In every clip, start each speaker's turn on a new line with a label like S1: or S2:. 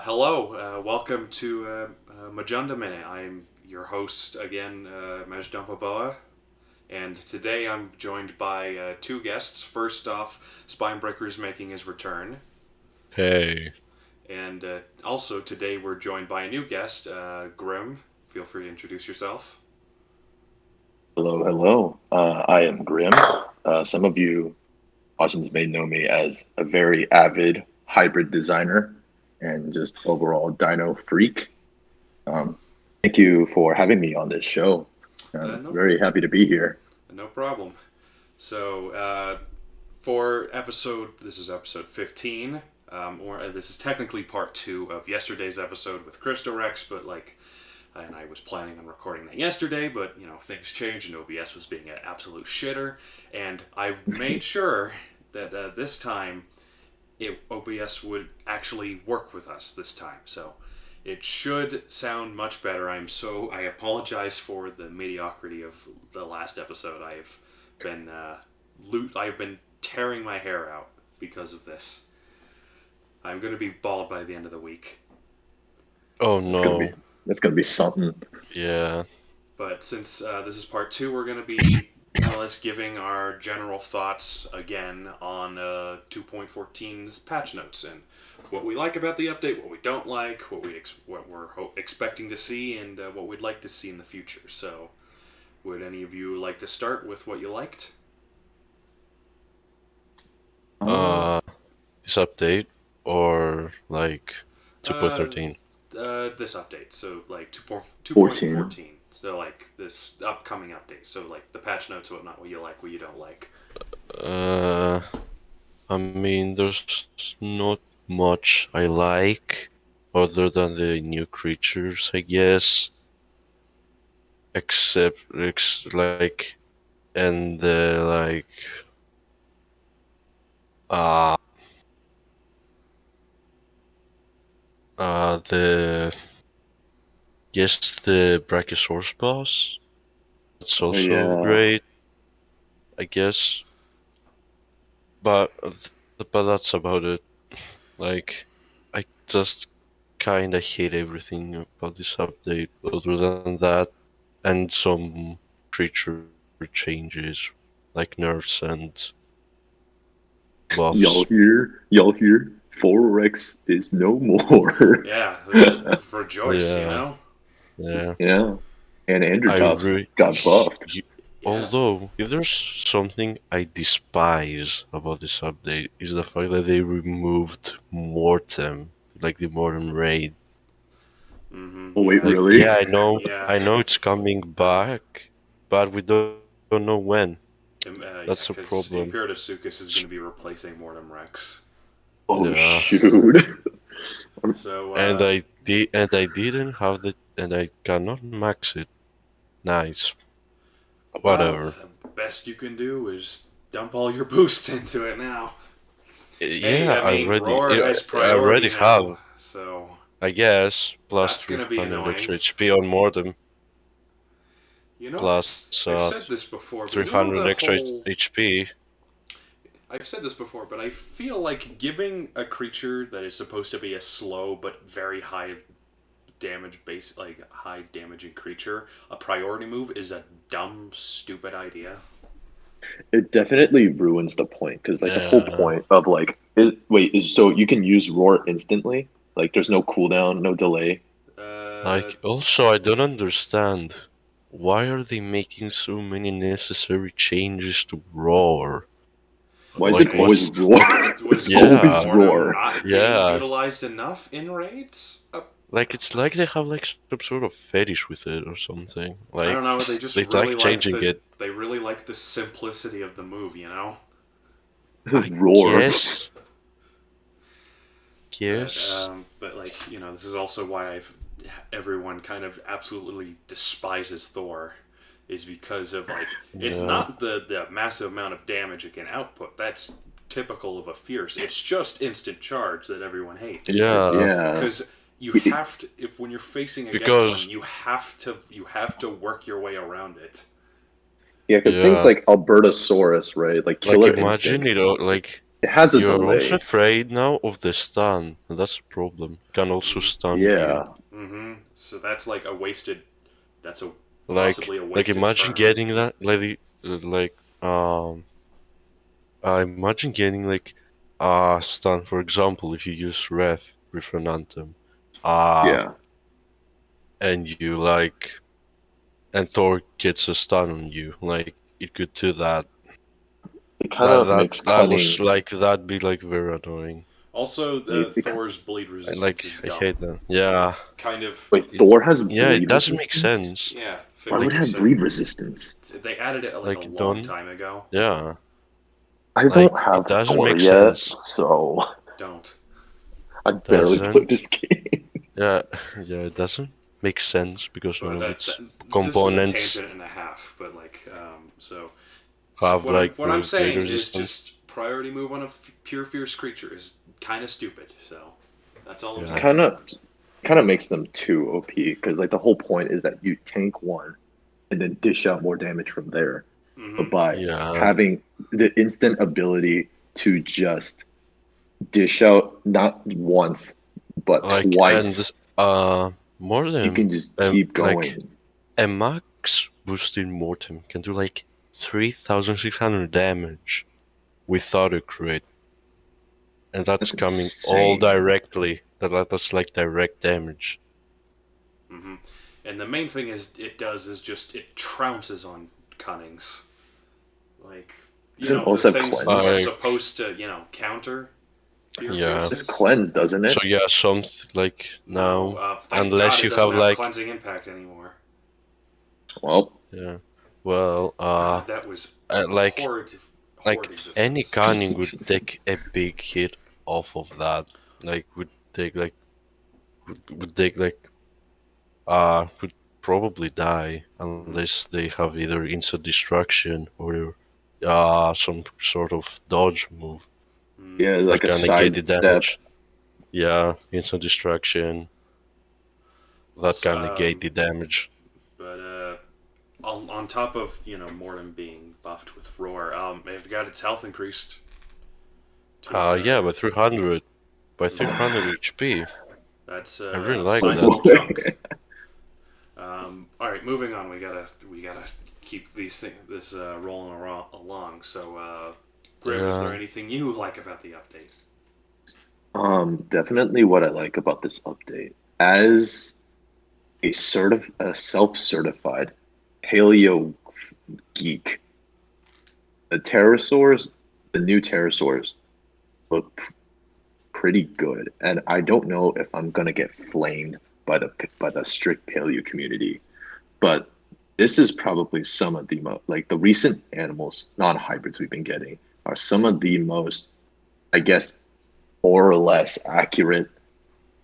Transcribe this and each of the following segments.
S1: Hello, welcome to Majunda Minute. I'm your host again, Majunda, and today I'm joined by two guests. First off, Spinebreaker is making his return,
S2: Hey.
S1: and also today we're joined by a new guest, Grymm. Feel free to introduce yourself.
S3: Hello, hello. I am Grymm. Some of you audience may know me as a very avid hybrid designer and just overall dino freak. Um, Thank you for having me on this show. I'm
S1: No,
S3: very happy to be here.
S1: no problem. So, this is episode 15, or this is technically part 2 of yesterday's episode with Christo Rex, but and I was planning on recording that yesterday, but things changed and OBS was being an absolute shitter, and I've made sure that this time OBS would actually work with us this time, so it should sound much better. I apologize for the mediocrity of the last episode. Been I've been tearing my hair out because of this. I'm going to be bald by the end of the week.
S2: Oh
S3: It's gonna
S2: no.
S3: be it's gonna be something.
S2: Yeah.
S1: But since this is part 2, we're going to be more or less giving our general thoughts again on 2.14's patch notes and what we like about the update, what we don't like, what we're expecting to see, and what we'd like to see in the future. So, would any of you like to start with what you liked?
S3: Um,
S2: Uh this update or like
S1: Uh,
S2: 2.13.
S1: this update, so like
S3: 14.
S1: 2.14. So like this upcoming update. So like the patch notes, whatnot, what you like, what you don't like.
S2: Uh I mean there's not much I like other than the new creatures, I guess. Except like and the uh the the Brachiosaurus boss. It's also
S3: Yeah,
S2: great, I guess. But that's about it. Like, I just kinda hate everything about this update. Other than that, and some creature changes, like nerfs and
S3: y'all
S2: buffs.
S3: here, y'all here. Forex is no more.
S1: Yeah, rejoice, you
S2: Yeah,
S1: know.
S2: yeah.
S3: Yeah, and Andrew
S2: I
S3: Tops
S2: really.
S3: got buffed.
S1: Yeah.
S2: Although, if there's something I despise about this update, is the fact that they removed Mortem, like the Mortem raid.
S1: Mm-hmm.
S3: Oh wait,
S1: Yeah.
S2: Like,
S3: really?
S2: yeah,
S1: Yeah.
S2: I know it's coming back, but we don't know when.
S1: Yeah,
S2: That's a
S1: because
S2: problem.
S1: Imperatorsuchus is going to be replacing Mortem Rex.
S3: Oh
S2: Yeah,
S3: shoot.
S1: So,
S2: and I didn't have the, and I cannot max it. Nice,
S1: well,
S2: whatever.
S1: the best you can do is dump all your boosts into it now. Hey,
S2: Yeah,
S1: I mean, Roar has
S2: I
S1: priority
S2: already
S1: now,
S2: have,
S1: so
S2: I guess, plus
S1: that's going to be
S2: 300
S1: annoying.
S2: extra HP on Mortem,
S1: You know,
S2: plus
S1: I've said this before, but
S2: 300 extra HP.
S1: I've said this before, but I feel like giving a creature that is supposed to be a slow but very high damage base, like high damaging creature, a priority move is a dumb, stupid idea.
S3: It definitely ruins the point because like the whole
S2: Yeah.
S3: point of is so you can use roar instantly. Like there's no cooldown, no delay.
S1: Uh,
S2: Like, also, I don't understand. Why are they making so many necessary changes to Roar?
S3: Why is it
S2: Like,
S3: always
S2: what's,
S3: roar?
S2: like,
S3: It's
S1: was
S3: always
S2: yeah,
S1: Mortem
S3: roar.
S1: not being
S2: yeah.
S1: utilized enough in raids?
S2: Like, it's like they have, like, some sort of fetish with it or something.
S1: I don't
S2: Like,
S1: know. They just
S2: they
S1: really
S2: like
S1: like
S2: changing it.
S1: the simplicity of the move, you know.
S2: I
S3: Roar.
S2: guess. Guess.
S1: But this is also why everyone kind of absolutely despises Thor, is because of it's
S2: Yeah.
S1: not the massive amount of damage it can output. That's typical of a fierce. It's just instant charge that everyone hates.
S2: Yeah.
S3: Yeah.
S1: Because you have to, if when you're facing against one,
S2: Because,
S1: you have to work your way around it.
S3: Yeah, because things
S2: yeah.
S3: like Albertosaurus, right? Like
S2: Like,
S3: killer
S2: imagine
S3: instinct.
S2: it, like,
S3: It has a
S2: You're also
S3: delay.
S2: afraid now of the stun. That's a problem. Can also stun you.
S3: Yeah.
S1: Mm-hmm. So that's like a wasted. That's a possibly a
S2: Like
S1: wasted
S2: imagine
S1: turn.
S2: getting that I imagine getting like stun, for example, if you use Ref with an Anthem.
S3: Yeah.
S2: And you like and Thor gets a stun on you. Like it could do that.
S3: It kind of makes
S2: That was
S3: Cunning's.
S2: like that'd be like very annoying.
S1: Also,
S3: It, it,
S1: Thor's bleed resistance is
S2: I
S1: dumb.
S2: hate that. Yeah.
S1: It's kind of
S3: wait,
S2: It
S3: Thor has
S2: yeah, it
S3: bleed
S2: doesn't make
S3: resistance?
S2: sense.
S1: yeah.
S3: Why would it have bleed resistance?
S1: They added it like a
S2: Like
S1: long
S2: done.
S1: time ago.
S2: Yeah.
S3: I
S2: Like
S3: don't
S2: it
S3: have
S2: doesn't
S3: Thor
S2: make
S3: yet,
S2: sense.
S3: so
S1: Don't.
S3: I barely played this game.
S2: Yeah, yeah, it doesn't make sense because
S1: But
S2: none of its
S1: this is a
S2: components
S1: tangent and a half. But like, so
S2: have like
S1: what I'm
S2: bleed
S1: saying is
S2: resistance.
S1: just priority move on a pure fierce creature is kind of stupid. So that's all I'm
S2: Yeah.
S1: saying.
S3: Kind of makes them too OP because like the whole point is that you tank one and then dish out more damage from there.
S1: Mm-hmm.
S3: But by
S2: Yeah.
S3: having the instant ability to just dish out not once but
S2: Like
S3: twice,
S2: and more
S3: you
S2: than
S3: can just keep going.
S2: like a max boosted Mortem can do like 3,600 damage without a crit. And that's coming all
S3: insane.
S2: directly. That's like direct damage.
S1: Mm-hmm. And the main thing it trounces on Cunnings. Like,
S3: Doesn't
S1: the
S3: also
S1: things
S3: cleanse?
S1: that are supposed to, counter your
S2: Yeah.
S3: It's
S1: fierceness.
S3: cleanse, doesn't it?
S2: So yeah, like
S1: No,
S2: now,
S1: thank
S2: unless
S1: God
S2: you
S1: it doesn't
S2: have like
S1: cleansing impact anymore.
S3: Well,
S2: yeah, well
S1: God, that was
S2: like
S1: horrid existence.
S2: any cunning would take a big hit off of that. Like would take like would probably die unless they have either instant destruction or some sort of dodge move
S3: yeah,
S2: that
S3: like a
S2: can negate the
S3: side step.
S2: damage. Yeah, instant destruction that
S1: So,
S2: can negate the damage.
S1: but on top of Mortem being buffed with roar, it got its health increased.
S2: Yeah, by 300 HP.
S1: That's
S2: I really
S1: a
S2: like
S1: sizable
S2: that.
S1: chunk. All right, moving on. We gotta keep this rolling along. So, Grim, is there anything you like about the update?
S3: Definitely what I like about this update. As a self-certified paleo geek, the new pterosaurs look pretty good, and I don't know if I'm gonna get flamed by the strict paleo community, but this is probably some of the like the recent animals, non-hybrids we've been getting are some of the most, I guess, more or less accurate,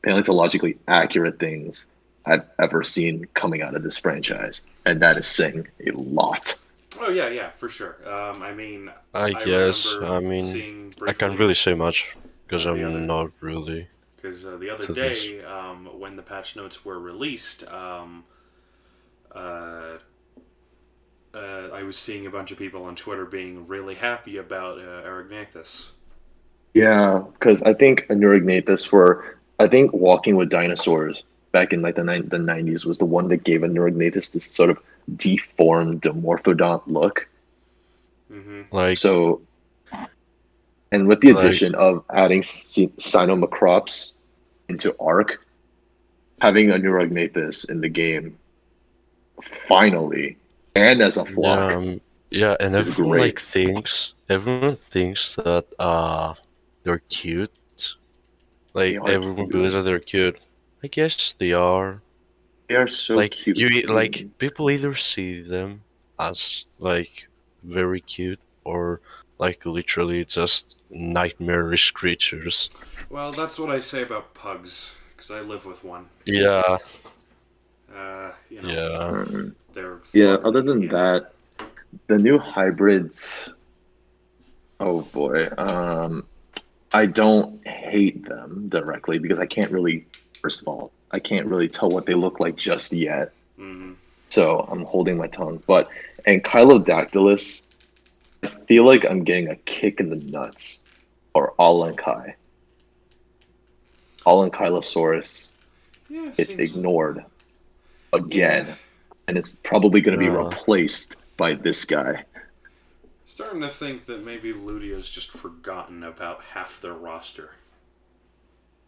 S3: paleontologically accurate things I've ever seen coming out of this franchise, and that is saying a lot.
S1: Oh yeah, for sure. I mean,
S2: I guess.
S1: remember
S2: I mean,
S1: seeing
S2: I can't
S1: briefly
S2: really say much because
S1: the other
S2: I'm not really
S1: because the other
S2: to this.
S1: day when the patch notes were released, I was seeing a bunch of people on Twitter being really happy about Aragnathus.
S3: Yeah, because I think I think Walking with Dinosaurs back in like the 90s was the one that gave Neurognathus this sort of deformed Dimorphodont look.
S1: Mm-hmm.
S2: Like,
S3: So, and with the
S2: like
S3: addition of adding Sinomacrops into Arc, having a Neurognathus in the game finally, and as a flock,
S2: yeah, and
S3: is great.
S2: everyone thinks that they're cute.
S3: They
S2: Like
S3: are
S2: everyone believes
S3: cute.
S2: that they're cute. I guess they are.
S3: They are so
S2: Like
S3: cute.
S2: like people either see them as like very cute or like literally just nightmarish creatures.
S1: Well, that's what I say about pugs because I live with one.
S2: Yeah, yeah.
S1: They're
S3: Yeah,
S1: fun.
S3: other than that, the new hybrids, oh boy. I don't hate them directly because first of all, I can't really tell what they look like just yet.
S1: Mm-hmm.
S3: So I'm holding my tongue. And Kylodactylus, I feel like I'm getting a kick in the nuts or Alenkai. Alenkylosaurus
S1: Yeah, it
S3: gets
S1: seems.
S3: ignored
S1: Yeah,
S3: again, and it's probably going to be
S2: Yeah.
S3: replaced by this guy.
S1: starting to think that maybe Ludia's just forgotten about half their roster.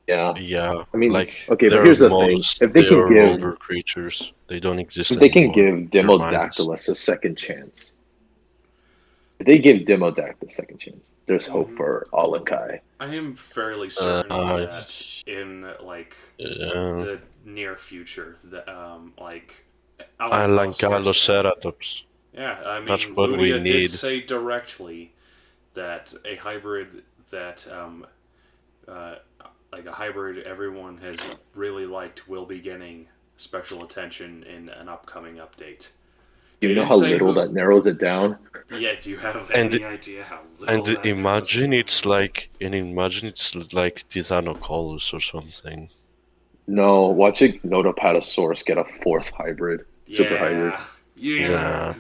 S3: Yeah,
S2: Yeah,
S3: I mean,
S2: like
S3: okay, but
S2: they're
S3: here's the thing:
S2: most they are older creatures. They don't exist
S3: if they can
S2: anymore.
S3: give
S2: Their minds.
S3: Demodactylus a second chance, if they give Demodactylus a second chance, there's hope
S1: Mm,
S3: for Alenkai.
S1: I am fairly certain
S2: Uh,
S1: that in like
S2: yeah.
S1: the near future, the like Alankylosaurus.
S2: Alankyloceratops.
S1: Yeah, I
S2: That's
S1: mean,
S2: what we
S1: Ludia did
S2: need.
S1: say directly that a hybrid that uh, like a hybrid everyone has really liked will be getting special attention in an upcoming update.
S3: Do
S1: They
S3: you know
S1: didn't
S3: how
S1: say
S3: little
S1: who.
S3: that narrows it down?
S1: Yeah, do you have
S2: And
S1: any idea how little
S2: and
S1: that narrows it
S2: imagine it's
S1: down?
S2: like Titanocolus or something.
S3: No, watch a Notapatosaurus get a fourth hybrid, super hybrid.
S1: Yeah, yeah.
S2: Yeah.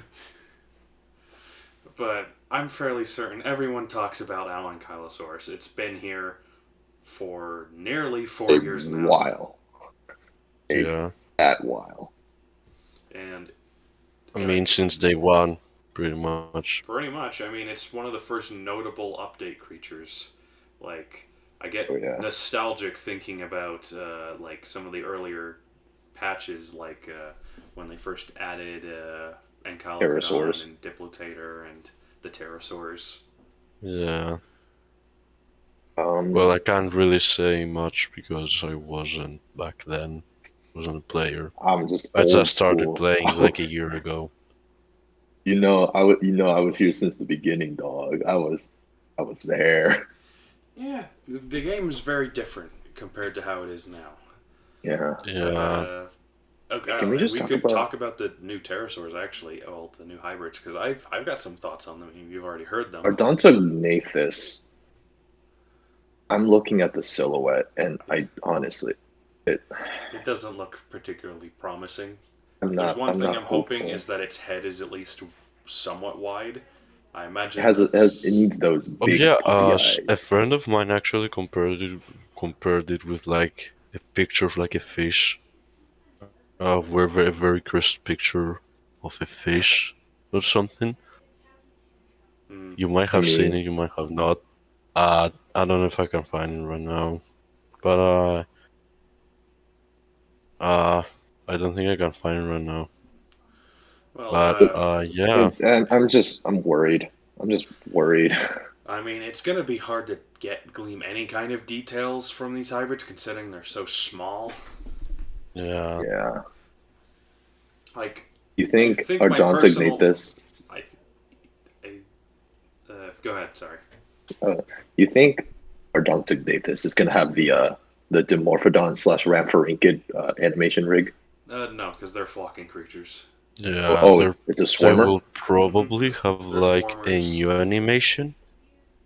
S1: But I'm fairly certain everyone talks about Alankylosaurus. It's been here for nearly
S3: A
S1: 4 years now,
S3: while, a
S2: Yeah.
S3: fat while.
S1: and
S2: I mean
S1: like
S2: since day one, pretty much.
S1: pretty much, I mean, it's one of the first notable update creatures. Like, I
S3: Oh
S1: get
S3: yeah,
S1: nostalgic thinking about like some of the earlier patches, like when they first added Ankylodon
S3: Pterosaurs.
S1: and Diplotator and the pterosaurs.
S2: Yeah.
S3: Um,
S2: Well, I can't really say much because I wasn't back then. Wasn't a player.
S3: I'm just
S2: I
S3: old
S2: just started
S3: school.
S2: playing like a year ago.
S3: I was here since the beginning, dog. I was there.
S1: Yeah, the game is very different compared to how it is now.
S3: Yeah.
S1: But
S2: Yeah.
S1: okay,
S3: Can we just
S1: we
S3: talk
S1: could
S3: about
S1: talk about the new pterosaurs actually. Oh, the new hybrids because I've got some thoughts on them. You've already heard them.
S3: Odontognathus? I'm looking at the silhouette, and I honestly, it,
S1: It doesn't look particularly promising.
S3: I'm
S1: If there's
S3: not,
S1: one
S3: I'm
S1: thing
S3: not
S1: I'm hoping
S3: hopeful.
S1: is that its head is at least somewhat wide. I
S3: It
S1: imagine
S3: has,
S1: the
S3: it needs those
S2: Oh
S3: big
S2: yeah,
S3: puppy
S2: a
S3: eyes.
S2: friend of mine actually compared it with like a picture of like a fish. Where very very crisp picture of a fish or something.
S1: mm,
S2: You might
S3: I
S2: have seen
S3: mean,
S2: it, you might have not. I don't know if I can find it right now, but uh, I don't think I can find it right now.
S1: well,
S2: But yeah,
S3: I'm worried. I'm just worried.
S1: I mean, it's gonna be hard to glean any kind of details from these hybrids considering they're so small.
S2: yeah.
S3: Yeah.
S1: Like,
S3: You
S1: I
S3: think
S1: think my personal,
S3: Odontognathus?
S1: I, I go ahead. Sorry.
S3: Uh, you think Odontognathus is gonna have the Dimorphodon slash Rhamphorhynchid animation rig?
S1: No, because they're flocking creatures.
S2: Yeah,
S3: Oh, it's a
S2: they
S3: swarmer.
S2: will probably have
S1: They're
S2: like a
S1: swarmers.
S2: new animation.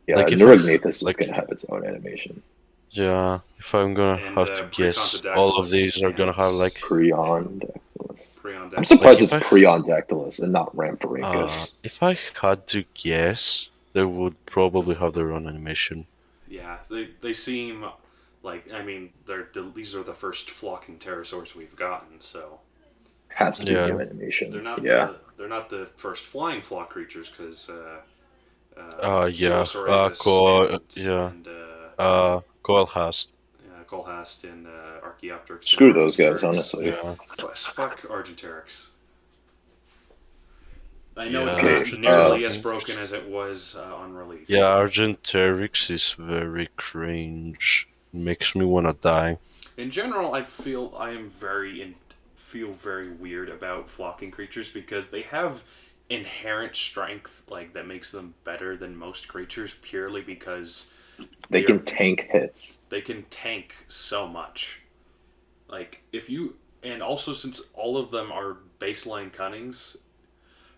S3: Yeah,
S2: Like if I
S3: Neurognathus is
S2: like
S3: gonna have its own animation.
S2: yeah, if I'm gonna
S1: And
S2: have to guess, all of these
S1: Precontodactylus
S2: are gonna
S1: and
S2: have like
S3: Priondactylus. I'm
S2: like
S3: surprised
S1: Preondactylus.
S3: it's Priondactylus and not Rhamphorhynchus.
S2: if I had to guess, they would probably have their own animation.
S1: Yeah, they seem like I mean these are the first flocking pterosaurs we've gotten, so
S3: Has to be new
S2: Yeah.
S3: animation. Yeah.
S1: they're not the first flying flock creatures because
S2: Yeah.
S1: Silosaurus
S2: Yeah.
S1: and
S2: Coilhast.
S1: Colhast and Archaeopteryx and
S3: Screw those guys,
S1: Argentaryx.
S3: honestly.
S2: Yeah.
S1: Fuck Argentaryx. I know it's
S2: Yeah.
S3: Okay.
S1: not nearly as
S2: Argentaryx.
S1: broken as it was on release.
S2: Yeah, Argentaryx is very cringe. Makes me wanna die.
S1: In general, I feel I am feel very weird about flocking creatures because they have inherent strength like that makes them better than most creatures purely because
S3: They
S1: they are
S3: can tank hits.
S1: they can tank so much. Like if you and also since all of them are baseline cunnings,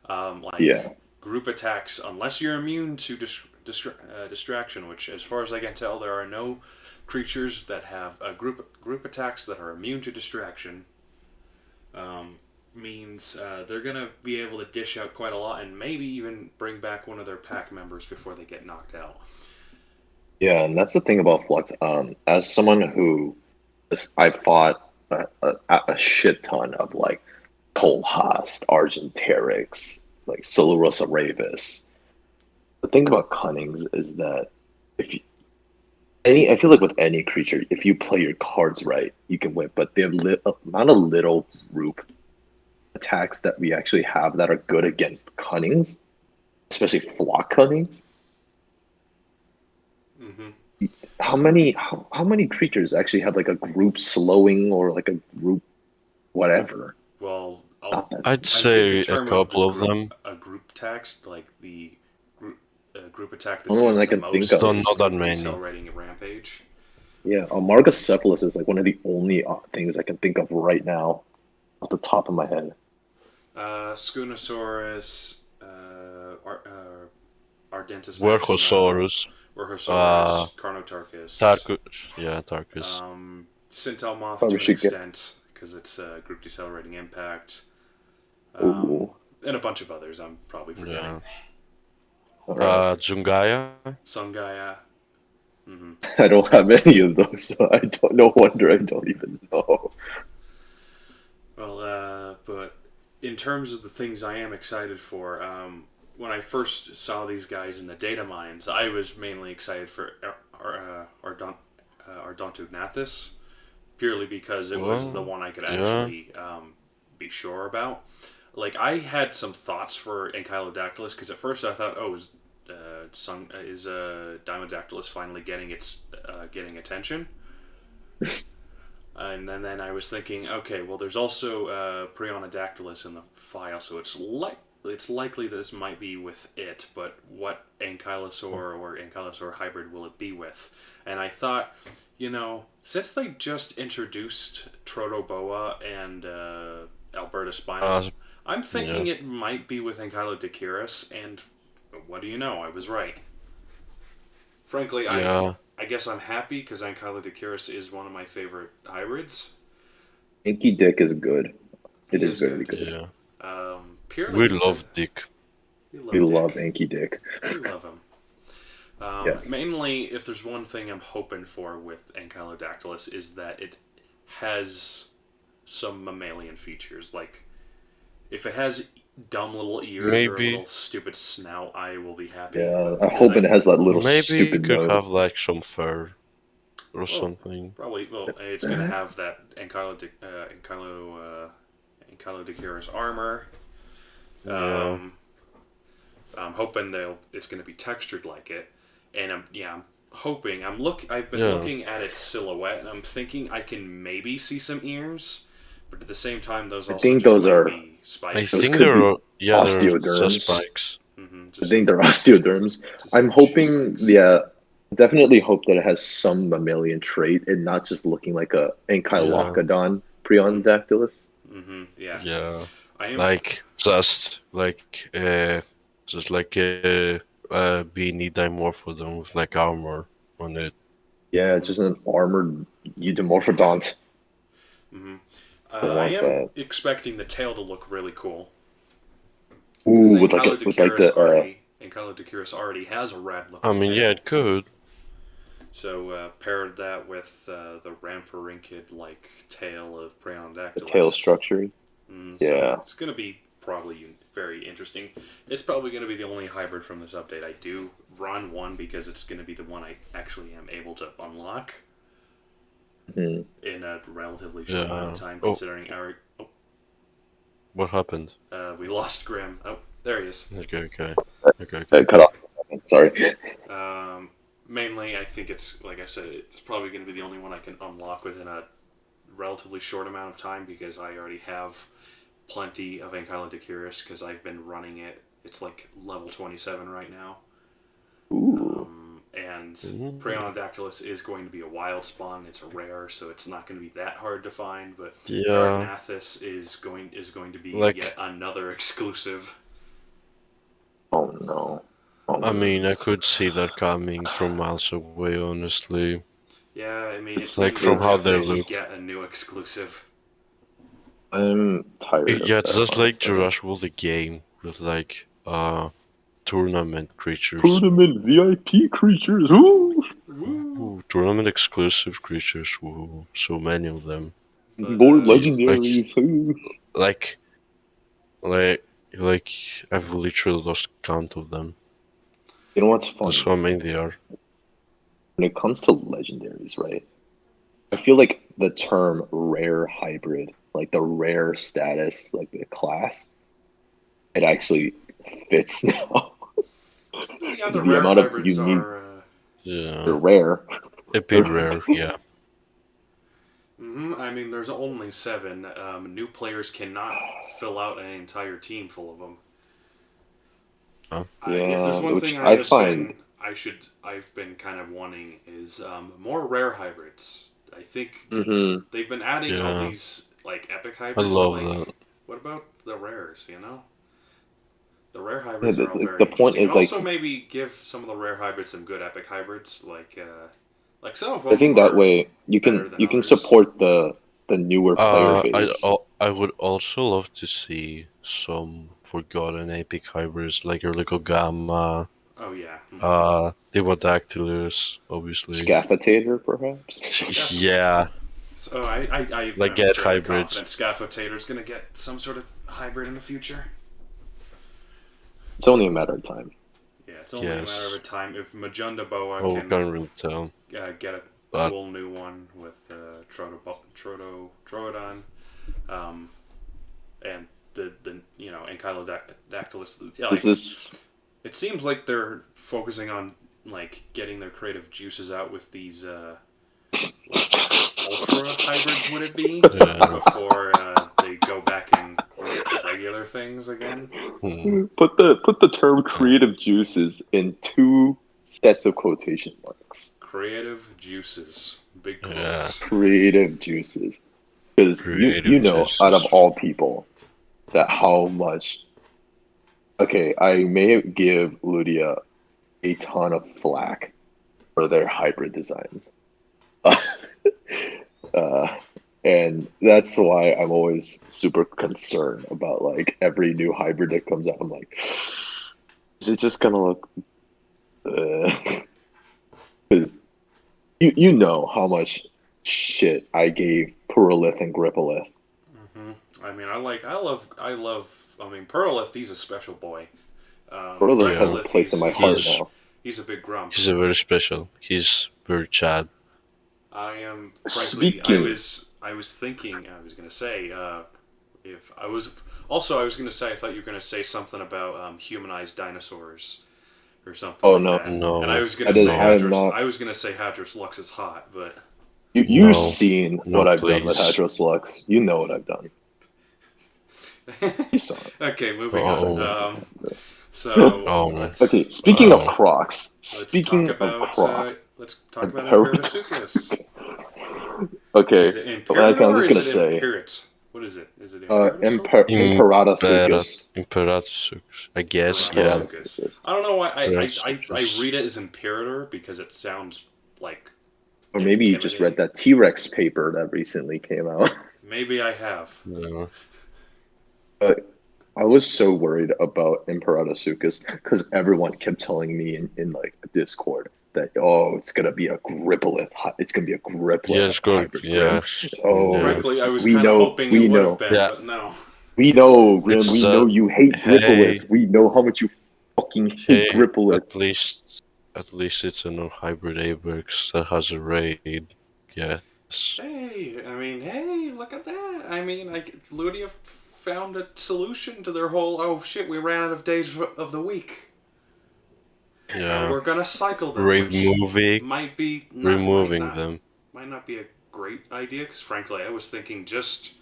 S1: like
S3: Yeah.
S1: group attacks, unless you're immune to distraction, which, as far as I can tell, there are no creatures that have group attacks that are immune to distraction. Means they're gonna be able to dish out quite a lot and maybe even bring back one of their pack members before they get knocked out.
S3: Yeah, and that's the thing about Flux. As someone who I fought a shit ton of like Colhast, Argenterix, like Solarosa Ravis. The thing about Cunnings is that if you, I feel like with any creature, if you play your cards right, you can win. But the amount of little group attacks that we actually have that are good against Cunnings, especially Flock Cunnings.
S1: Mm-hmm.
S3: How many creatures actually have like a group slowing or like a group whatever?
S1: Well,
S2: I'd
S1: I think in
S2: say a
S1: terms of
S2: couple of them.
S1: a group text, like the group group attack that's
S3: Only one I
S1: used the
S3: can think
S1: most
S3: of.
S1: is
S2: Not that
S1: group
S2: many.
S1: decelerating rampage.
S3: Yeah, Amargacephalus is like one of the only things I can think of right now off the top of my head.
S1: Scunosaurus, Ardentus Maxima,
S2: Werchosaurus,
S1: Werchosaurus, Carnotarchus,
S2: Tarkus.
S1: Sintelmoth
S3: Probably
S1: to an
S3: should get.
S1: extent because it's group decelerating impact,
S3: Ooh,
S1: and a bunch of others I'm probably forgetting.
S2: Yeah.
S3: all right.
S2: Zungaya.
S1: Sungaya. Mm-hmm.
S3: I don't have any of those, so I don't. No wonder I don't even know.
S1: Well, but in terms of the things I am excited for, when I first saw these guys in the data mines, I was mainly excited for Ardontoognathus, purely because it was the one I could actually be sure about. Like, I had some thoughts for Ankylodactylus, because at first I thought, oh, is Dimodactylus finally getting getting attention? And then I was thinking, okay, well, there's also Prionodactylus in the file, so it's likely this might be with it, but what Ankylosaur or Ankylosaur hybrid will it be with? And I thought, since they just introduced Trotoboa and Alberta Spinus, I'm thinking it might be with Ankylodactylus, and what do you know? I was right. Frankly, I guess I'm happy because Ankylodactylus is one of my favorite hybrids.
S3: Inky Dick is good. It is very
S1: good.
S3: good.
S2: Yeah.
S1: Purely
S2: We love Dick.
S3: We love Inky Dick.
S1: We love him.
S3: Yes.
S1: Mainly, if there's one thing I'm hoping for with Ankylodactylus is that it has some mammalian features. Like, if it has dumb little ears or a little stupid snout, I will be happy.
S3: Yeah, I'm hoping it has that little stupid
S2: maybe it could
S3: nose.
S2: have like some fur or something.
S1: Probably. Well, it's gonna have that Ankylodactylus armor. I'm hoping it's gonna be textured like it, and I'm hoping I've been looking at its silhouette, and I'm thinking I can maybe see some ears, but at the same time, those might be spikes.
S2: I think they're
S3: osteoderms.
S2: just spikes.
S3: I think they're osteoderms. I'm hoping, definitely hope that it has some mammalian trait and not just looking like a Ankylocodon Prionodactylus.
S1: Mm-hmm. Yeah.
S2: Yeah.
S1: I am
S2: just like a beanie dimorphodon with like armor on it.
S3: Yeah, just an armored Eudimorphodont.
S1: Mm-hmm. I am expecting the tail to look really cool.
S3: Ooh, with like the
S1: Ankylodactylus already has a rad look.
S2: I mean, yeah, it could.
S1: So paired that with the Ramphorhynchid like tail of Prionodactylus.
S3: The tail structure.
S1: So it's gonna be probably very interesting. It's probably gonna be the only hybrid from this update I do run one because it's gonna be the one I actually am able to unlock in a relatively short amount of time, considering our.
S2: What happened?
S1: We lost Grymm. Oh, there he is.
S2: Okay.
S3: Cut off. Sorry.
S1: Mainly, I think it's, like I said, it's probably going to be the only one I can unlock within a relatively short amount of time because I already have plenty of Ankylodactylus because I've been running it. It's like level 27 right now. And Prionodactylus is going to be a wild spawn. It's a rare, so it's not going to be that hard to find. But Ardnathus is going to be yet another exclusive.
S3: Oh no!
S2: I mean, I could see that coming from miles away, honestly.
S1: Yeah, I mean,
S2: it's like from how they look.
S1: Get a new exclusive.
S3: I'm tired.
S2: Yeah, it's just like Jurassic World, the game with like tournament creatures.
S3: Tournament VIP creatures. Ooh.
S2: Ooh, tournament exclusive creatures. Ooh, so many of them.
S1: But,
S3: More
S1: uh,
S3: legendaries.
S2: Like, like, like, I've literally lost count of them.
S3: You know what's funny?
S2: That's how many they are.
S3: When it comes to legendaries, right? I feel like the term rare hybrid, like the rare status, like the class, it actually fits now.
S1: yeah, the
S3: The
S1: rare
S3: amount of
S1: hybrids
S3: unique,
S1: are.
S3: they're
S2: Yeah,
S3: rare.
S2: a bit rare. Yeah.
S1: I mean, there's only 7. New players cannot fill out an entire team full of them. If there's
S3: Yeah,
S1: one
S3: which
S1: thing
S3: I find.
S1: I've been kind of wanting is more rare hybrids. I think
S3: Hmm.
S1: they've been adding all
S2: Yeah,
S1: these like epic
S2: I
S1: hybrids, but
S2: love
S1: like,
S2: that.
S1: what about the rares? You know, the rare
S3: Yeah,
S1: hybrids are all
S3: the
S1: very
S3: point
S1: interesting, and
S3: is like
S1: also maybe give some of the rare hybrids some good epic hybrids. Like some of
S3: I
S1: them
S3: think that
S1: are
S3: way
S1: better than
S3: you can
S1: others.
S3: support the newer player base.
S2: I would also love to see some forgotten epic hybrids like Erlico Gamma,
S1: Oh yeah.
S2: Demodactylus, obviously.
S3: Scaffatator, perhaps.
S2: Yeah,
S1: So
S2: like
S1: I'm
S2: get
S1: fairly
S2: hybrids.
S1: confident Scaffotator's going to get some sort of hybrid in the future.
S3: It's only a matter of time.
S1: Yeah, it's only a matter
S2: Yes.
S1: of time if Majunda Boa
S2: Oh,
S1: can
S2: can't really tell.
S1: get a
S2: But
S1: cool new one with Troodon, um, and the Ankylodactylus. Yeah,
S3: This
S1: like
S3: is
S1: it seems like they're focusing on like getting their creative juices out with these like ultra hybrids. Would it be
S2: yeah.
S1: before they go back and make regular things again?
S2: Hmm.
S3: put the term
S2: Yeah.
S3: creative juices in 2 sets of quotation marks.
S1: Creative juices, big
S2: Yeah.
S1: quotes.
S3: Creative juices, because you
S2: Creative
S3: know out of
S2: juices.
S3: all people that how much. Okay, I may give Ludia a ton of flack for their hybrid designs. uh, and that's why I'm always super concerned about like every new hybrid that comes out. I'm like, is it just gonna look? Because you know how much shit I gave Purolith and Grippolith.
S1: I mean, I love. I mean, Perlith, he's a special boy.
S3: Purolith has a
S2: Yeah.
S1: Grippolith,
S3: place in my heart
S2: He's
S3: now.
S1: he's a big grump.
S2: he's a very special. He's very Chad.
S1: I am frankly,
S3: Speaking,
S1: I was thinking, I was gonna say, if I was also I was gonna say I thought you were gonna say something about humanized dinosaurs or something
S3: oh
S1: like
S3: no,
S1: that, and I
S2: No,
S1: was
S3: I
S1: gonna
S3: did.
S1: say
S3: I
S2: no,
S3: am not.
S1: I was gonna say Hadros Lux is hot, but
S3: You've
S2: no,
S3: seen
S2: no,
S3: what I've done with
S2: please.
S3: Hadros Lux. You know what I've done. You saw it.
S1: okay, moving on.
S2: Oh,
S1: So
S2: oh,
S3: Okay,
S1: let's
S3: speaking of
S2: oh.
S3: Crocs,
S1: let's talk
S3: speaking of
S1: about
S3: Crocs,
S1: Imperadosukis.
S3: okay,
S1: Is it
S3: like
S1: Imperator
S3: I'm
S1: or
S3: just
S1: is
S3: gonna
S1: it
S3: say,
S1: Imperit? What is it? Is it Imperator?
S3: Imperadosukis.
S2: Imperatus. I guess, yeah.
S1: Imperadosukis.
S3: Imperadosukis.
S1: I don't know why I
S2: Imperatus.
S1: read it as Imperator because it sounds like
S3: Or maybe you just read
S1: intimidating.
S3: that T-Rex paper that recently came out.
S1: Maybe I have.
S2: Yeah.
S3: But I was so worried about Imperadosukis because everyone kept telling me in like Discord that it's gonna be a Grippolith. It's gonna be a
S2: Yeah,
S3: Grippolith
S2: it's good.
S3: hybrid Grim.
S2: Yeah. Yeah.
S1: Frankly, I was
S3: We
S1: kind of
S3: know,
S1: hoping it
S3: we
S1: would have
S3: know,
S1: been,
S2: Yeah.
S1: but no.
S3: we know, Grim.
S2: It's
S3: We know you hate
S2: hey,
S3: Grippolith. We know how much you fucking hate
S2: hey,
S3: Grippolith.
S2: at least it's a no hybrid Aberx that has a raid. Yes.
S1: Hey, I mean, hey, look at that. I mean, Ludia found a solution to their whole, oh shit, we ran out of days of the week. And
S2: Yeah.
S1: we're gonna cycle them, which
S2: Removing
S1: might be not
S2: removing them.
S1: might not be a great idea. Because frankly, I was thinking just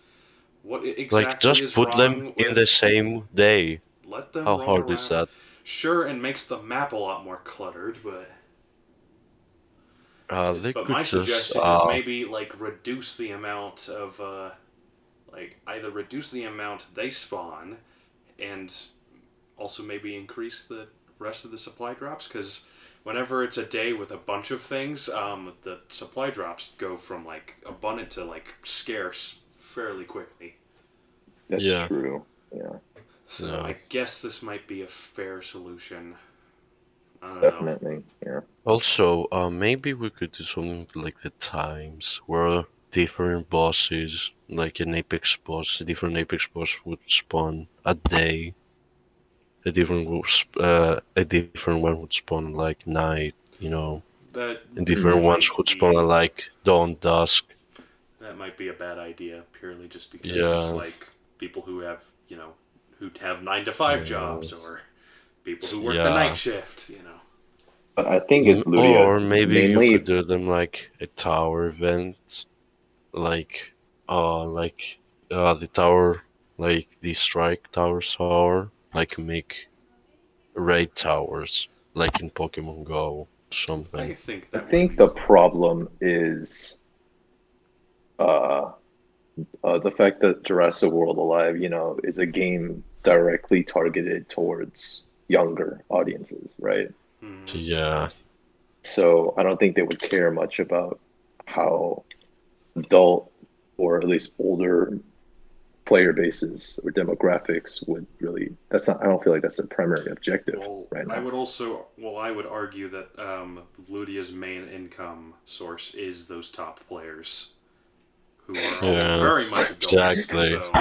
S1: what
S2: Like
S1: exactly
S2: just
S1: is
S2: put them
S1: wrong
S2: in the
S1: with
S2: same day.
S1: let them
S2: How
S1: roam
S2: hard is
S1: around.
S2: that?
S1: Sure, and makes the map a lot more cluttered,
S2: They
S1: but
S2: could
S1: my
S2: just
S1: suggestion is maybe like reduce the amount of like either reduce the amount they spawn, and also maybe increase the rest of the supply drops because whenever it's a day with a bunch of things, the supply drops go from like abundant to like scarce fairly quickly.
S3: That's
S2: yeah.
S3: true. Yeah,
S1: So
S2: Yeah.
S1: I guess this might be a fair solution. I don't know.
S3: definitely. Yeah.
S2: Also, maybe we could do something with, like the times where different bosses, like an Apex boss, a different Apex boss would spawn a day. A different one would spawn like night,
S1: That
S2: and different ones would spawn at like dawn, dusk.
S1: that might be a bad idea purely just because
S2: Yeah,
S1: like people who have who have 9 to 5
S2: yeah,
S1: jobs or people who work the night
S2: yeah.
S1: shift.
S3: But I think it's Ludia
S2: Or maybe you could
S3: mainly.
S2: do them like a tower event, like the tower, like the strike tower, like make raid towers, like in Pokemon Go,
S1: I
S2: something.
S1: think
S3: I
S1: that would
S3: think
S1: be
S3: the problem is uh, the fact that Jurassic World Alive, is a game directly targeted towards younger audiences, right?
S1: hmm,
S2: Yeah,
S3: So I don't think they would care much about how adult or at least older player bases or demographics would really. That's not. I don't feel like that's a primary objective
S1: well.
S3: right now.
S1: I would argue that Ludia's main income source is those top players who are all
S2: yeah,
S1: very much adults.
S2: exactly.
S1: So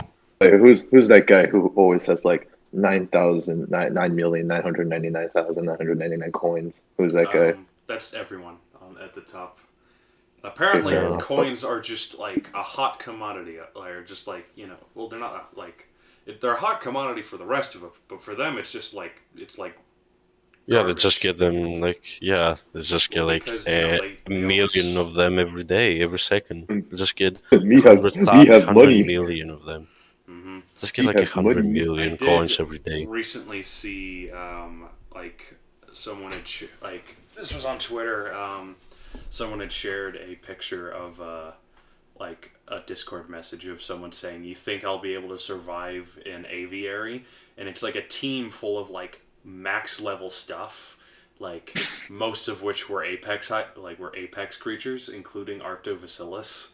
S3: Like, who's that guy who always has like 9,999,999 coins? Who's that guy?
S1: that's everyone at the top.
S3: Okay,
S1: Apparently,
S3: fair
S2: Yeah,
S3: enough. But
S1: coins are just like a hot commodity. Or just like well, they're not like they're a hot commodity for the rest of it, but for them, it's like
S2: yeah. They just
S1: garbage.
S2: get them they just get
S1: Well,
S2: like
S1: because
S2: a
S1: they
S2: million
S1: always
S2: of them every day, every second. They just get
S3: we have we have
S2: 100
S3: money.
S2: million of them.
S1: hmm
S2: Just get
S3: We
S2: like a
S3: have
S2: hundred
S3: money.
S1: I
S2: million
S1: did
S2: coins every day.
S1: recently see like someone had like this was on Twitter. Someone had shared a picture of like a Discord message of someone saying, "You think I'll be able to survive in aviary?" And it's like a team full of like max level stuff, like most of which were apex creatures, including Arctovacillus.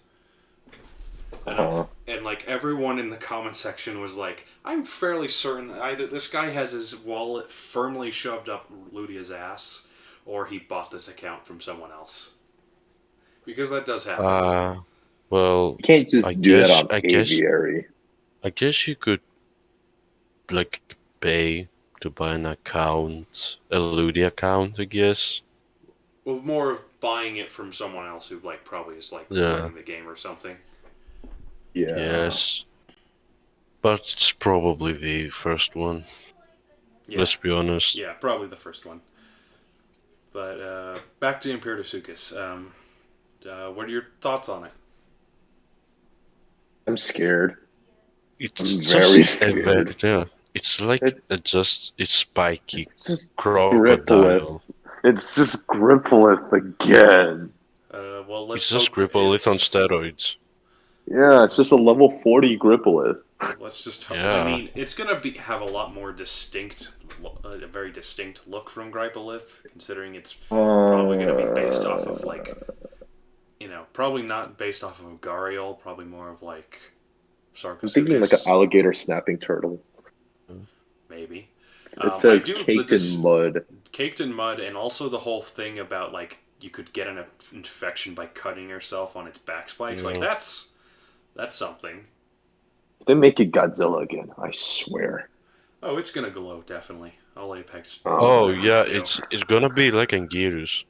S3: Uh,
S1: And like everyone in the comment section was like, "I'm fairly certain that either this guy has his wallet firmly shoved up Ludia's ass, or he bought this account from someone else." Because that does happen.
S2: Uh, well,
S3: you can't
S2: I
S3: just do that
S2: guess,
S3: on
S2: I guess,
S3: aviary.
S2: I guess you could like pay to buy an account, a Ludi account, I guess.
S1: Well, more of buying it from someone else who like probably is like
S2: Yeah,
S1: running the game or something.
S3: Yeah.
S2: yes, but it's probably the first one.
S1: Yeah,
S2: Let's be honest.
S1: yeah, probably the first one. But back to Imperatorsuchus. What are your thoughts on it?
S3: I'm scared. I'm
S2: It's
S3: very
S2: just a
S3: scared.
S2: yeah. It's like
S3: It,
S2: it's spiky
S3: it's just Grippleth.
S2: crocodile.
S3: It's just Grippleth again.
S1: Well, let's
S2: It's just
S1: hope
S2: Grippolith on steroids.
S3: Yeah, it's just a level 40 Grippleth.
S1: let's just hope. I
S2: Yeah,
S1: mean, it's gonna have a lot more distinct, a very distinct look from Grypolith, considering it's probably gonna be based off of like probably not based off of Gariel, probably more of like
S3: I'm thinking like an
S1: Sarcosuchus,
S3: alligator snapping turtle.
S1: maybe.
S3: It
S1: I
S3: says
S1: do
S3: caked in mud.
S1: caked in mud, and also the whole thing about like you could get an infection by cutting yourself on its back spikes. Like
S2: yeah.
S1: that's something.
S3: If they make it Godzilla again, I swear.
S1: Oh, it's gonna glow definitely. All Apex
S3: Um,
S2: Oh
S1: records
S2: yeah,
S1: do.
S2: it's gonna be like Anguirus.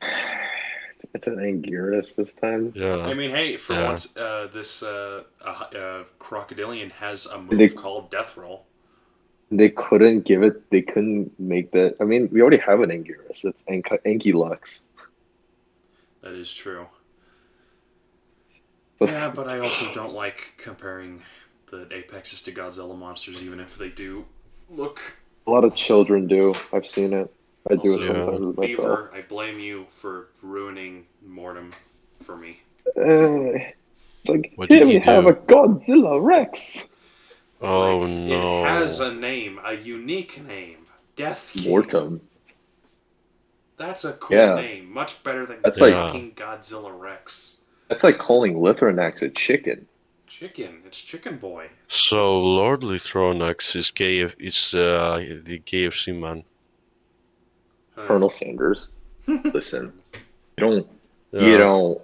S3: it's an Anguirus this time.
S1: I
S2: Yeah,
S1: mean, hey, for
S2: yeah.
S1: once, this crocodilian has a
S3: They
S1: move called Death Roll.
S3: they couldn't give it. They couldn't make that. I mean, we already have an Anguirus. It's Ankylux.
S1: That is true.
S3: So
S1: Yeah, but I also don't like comparing the Apexes to Godzilla monsters, even if they do look.
S3: a lot of children do. I've seen it. I do it
S1: Also,
S2: Yeah.
S3: sometimes myself.
S1: Beaver, I blame you for ruining Mortem for me.
S3: It's like,
S2: What
S3: here
S2: did
S3: we
S2: he
S3: have
S2: do?
S3: a Godzilla Rex.
S1: It's
S2: Oh
S1: like it has
S2: no.
S1: a name, a unique name, Death King.
S3: Mortem.
S1: That's a cool
S3: Yeah,
S1: name, much better than
S3: that's like
S2: Yeah.
S1: fucking Godzilla Rex.
S3: that's like calling Lithronax a chicken.
S1: Chicken, it's Chicken Boy.
S2: So Lord Lithronax is the KFC man.
S1: Huh.
S3: Colonel Sanders. Listen, you
S2: Yeah,
S3: don't.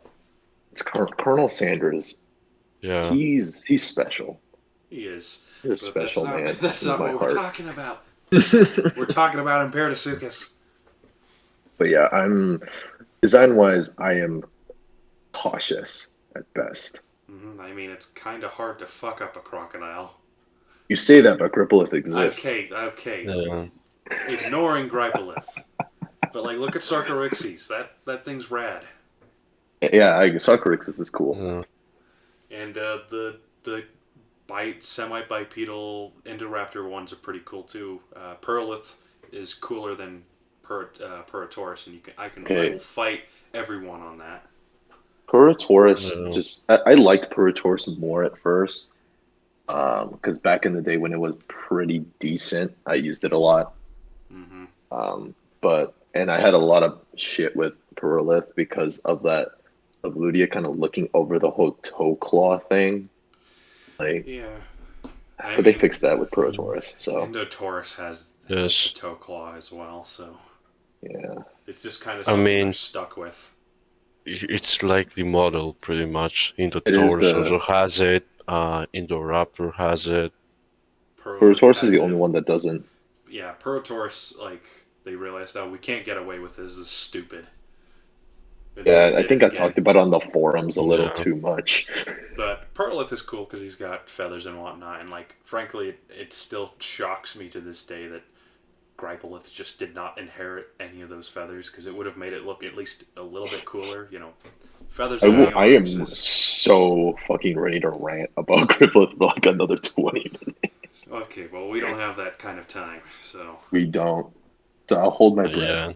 S3: It's Colonel Sanders.
S2: yeah.
S3: He's special.
S1: He is.
S3: He's a
S1: But that's
S3: special
S1: not
S3: man
S1: that's
S3: in
S1: not
S3: my
S1: what we're
S3: heart.
S1: talking about. We're talking about Imperadasuchus.
S3: But yeah, I'm design wise, I am cautious at best.
S1: I mean, it's kind of hard to fuck up a crocodile.
S3: You say that, but Gripolith exists.
S1: Okay.
S2: Yeah.
S1: Ignoring Grypolith. But, like, look at Sarcorixes. That thing's rad.
S3: Yeah, Sarcorixis is cool.
S2: Yeah.
S1: And the semi-bipedal Indoraptor ones are pretty cool, too. Perlith is cooler than Puratoris, and I will fight everyone on that.
S3: Puratoris,
S2: Yeah.
S3: I liked Puratoris more at first. Because back in the day when it was pretty decent, I used it a lot.
S1: Mm-hmm.
S3: And I had a lot of shit with Perlith because of that of Ludia kind of looking over the whole toe claw thing. Like,
S1: Yeah.
S3: but they fixed that with Puratoris. So
S1: Indotaurus has
S2: Yes.
S1: the toe claw as well, so
S3: yeah,
S1: it's just kind of
S2: I
S1: something
S2: mean-
S1: they're stuck with.
S2: It's like the model, pretty much.
S3: It is
S2: Indoraptor
S3: the-
S2: also has it. Indoraptor has it.
S3: Puratoris is the only one that doesn't.
S1: Yeah, Puratoris, like, they realized, oh, we can't get away with this. This is stupid. And
S3: Yeah,
S1: they
S3: I
S1: did
S3: think
S1: it
S3: I
S1: again.
S3: talked about it on the forums a little
S2: Yeah.
S3: too much.
S1: But Perlith is cool because he's got feathers and whatnot, and, like, frankly, it still shocks me to this day that Grypolith just did not inherit any of those feathers, because it would have made it look at least a little bit cooler. You know, feathers on the
S3: I am
S1: arms is...
S3: so fucking ready to rant about Gripolith for like another 20 minutes.
S1: Okay, well, we don't have that kind of time, so...
S3: We don't. So I'll hold my breath.
S2: Yeah.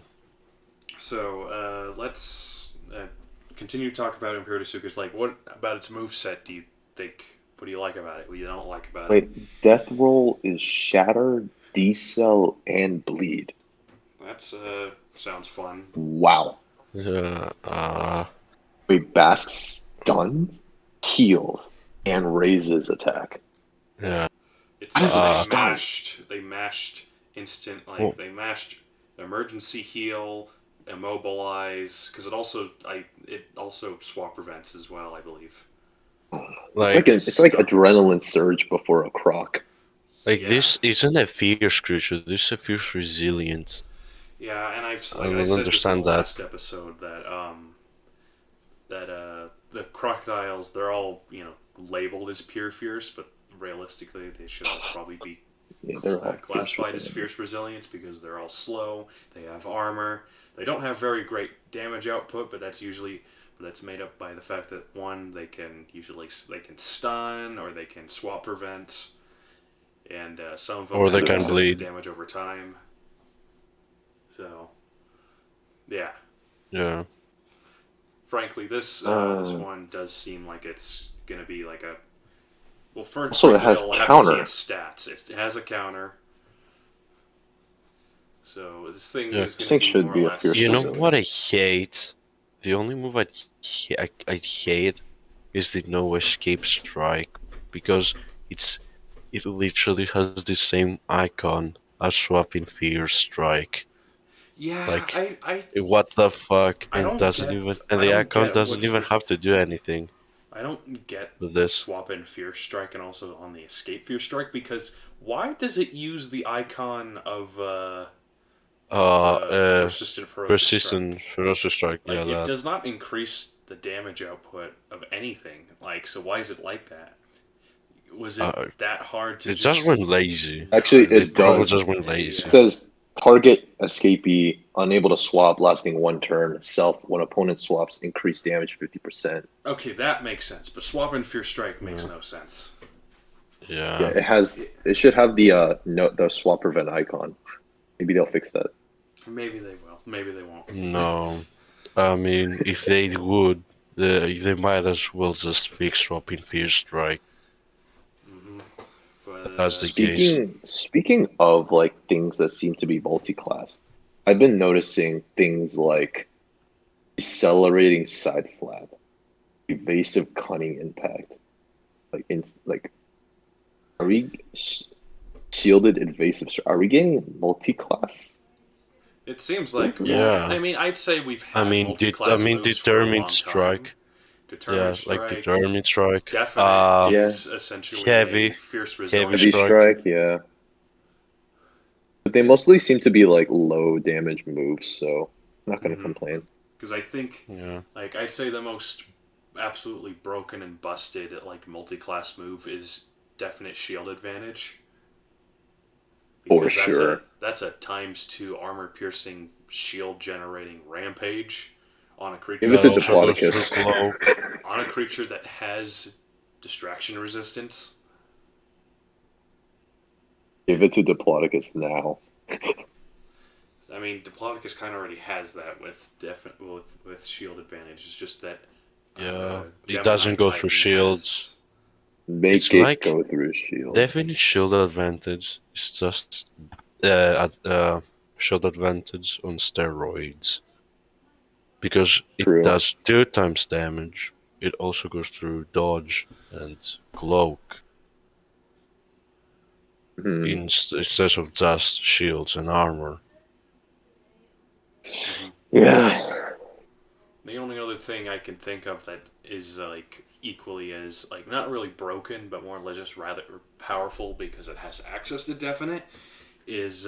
S1: So, let's continue to talk about Imperadasuchus. Like, what about its moveset do you think? What do you like about it? What you don't like about it?
S3: Wait, Death Roll is Shatter, Decel, and Bleed.
S1: That's, sounds fun.
S3: Wow.
S2: Yeah.
S3: Wait, Bask stuns, heals, and raises attack.
S2: Yeah.
S1: It's
S3: How does it
S1: like
S3: stun?
S1: they mashed instant, like,
S2: Oh.
S1: they mashed emergency heal, immobilize, because it also swap prevents as well, I believe.
S3: It's like adrenaline surge before a croc.
S1: Yeah.
S2: This isn't a fierce creature. This is a fierce resilience.
S1: Yeah, and I
S2: don't
S1: said this in
S2: understand
S1: the
S2: that.
S1: last episode that the crocodiles, they're all, labeled as pure fierce, but realistically they should all probably be
S3: Yeah, they're all
S1: classified
S3: fierce
S1: as fierce resilience because they're all slow. They have armor. They don't have very great damage output, but that's made up by the fact that one, they can stun, or they can swap prevent, and some of them
S2: Or they
S1: have
S2: can
S1: resistant
S2: bleed.
S1: damage over time. So, yeah.
S2: Yeah.
S1: Frankly, this one does seem like it's gonna be like a. Well, first,
S3: Also, it has
S1: we'll have
S3: counter.
S1: to see its stats. It has a counter. So this thing
S2: Yeah,
S1: is
S3: this
S1: going
S3: thing
S1: to be
S3: should
S1: more
S3: be
S1: or
S3: a
S1: less.
S3: fierce
S2: You know
S3: resilience.
S2: what I hate? The only move I hate is the no escape strike, because it literally has the same icon as swapping fear strike.
S1: Yeah,
S2: Like,
S1: I
S2: what the fuck?
S1: I
S2: And
S1: don't
S2: doesn't
S1: get-
S2: even
S1: I
S2: and the
S1: don't
S2: icon
S1: get
S2: doesn't
S1: what's
S2: even
S1: with-
S2: have to do anything
S1: I don't get
S2: with this.
S1: swap in Fear Strike and also on the Escape Fear Strike, because why does it use the icon of Persistent Ferocious
S2: Persistent
S1: Strike?
S2: ferocious strike.
S1: Like,
S2: Yeah,
S1: it
S2: that.
S1: does not increase the damage output of anything. Like, so why is it like that? Was it that hard to
S2: It just went lazy.
S3: Actually, it
S2: probably
S3: does.
S2: just went lazy.
S3: It says target escapee unable to swap lasting one turn. Self when opponent swaps increase damage 50%.
S1: Okay, that makes sense, but swap in Fear Strike makes no sense.
S2: Yeah.
S3: Yeah, it should have the swap prevent icon. Maybe they'll fix that.
S1: Maybe they will. Maybe they won't.
S2: No, I mean, if they would, they might as well just fix swapping fear strike.
S1: But,
S2: That's the case.
S3: Speaking of like things that seem to be multi-class, I've been noticing things like accelerating side flap, evasive cunning impact, are we shielded invasive? Are we getting multi-class?
S1: It seems like
S2: Yeah.
S1: I mean, I'd say we've had
S2: I
S1: multi-class
S2: mean,
S1: moves for a long
S2: determined
S1: time.
S2: strike.
S1: Determined
S2: Like
S1: strike.
S2: determined strike.
S1: Definite
S3: Yeah.
S1: is essentially
S2: Heavy.
S1: a fierce
S2: Heavy
S3: Heavy
S1: resilience.
S2: strike.
S3: strike, yeah. But they mostly seem to be like low damage moves, so I'm not gonna complain.
S1: Because I think,
S2: Yeah.
S1: like, I'd say the most absolutely broken and busted like multi-class move is definite shield advantage.
S3: For
S1: Because
S3: sure.
S1: that's a ×2 armor piercing shield generating rampage on a creature.
S3: Give it to
S2: That also goes
S3: Diplodocus.
S2: through cloak.
S1: On a creature that has distraction resistance.
S3: Give it to Diplodocus now.
S1: I mean, Diplodocus kind of already has that with shield advantage. It's just that
S2: Yeah. It
S1: Gemini
S2: doesn't go
S1: Titan
S2: through shields.
S3: Make
S2: It's
S3: it
S2: like
S3: go through shields.
S2: Definite shield advantage. It's just shield advantage on steroids. Because it
S3: True.
S2: does 2 times damage. It also goes through dodge and cloak
S3: Mhm.
S2: instead of just shields and armor.
S3: Yeah.
S1: The only other thing I can think of that is like equally as like not really broken, but more or less just rather powerful because it has access to definite is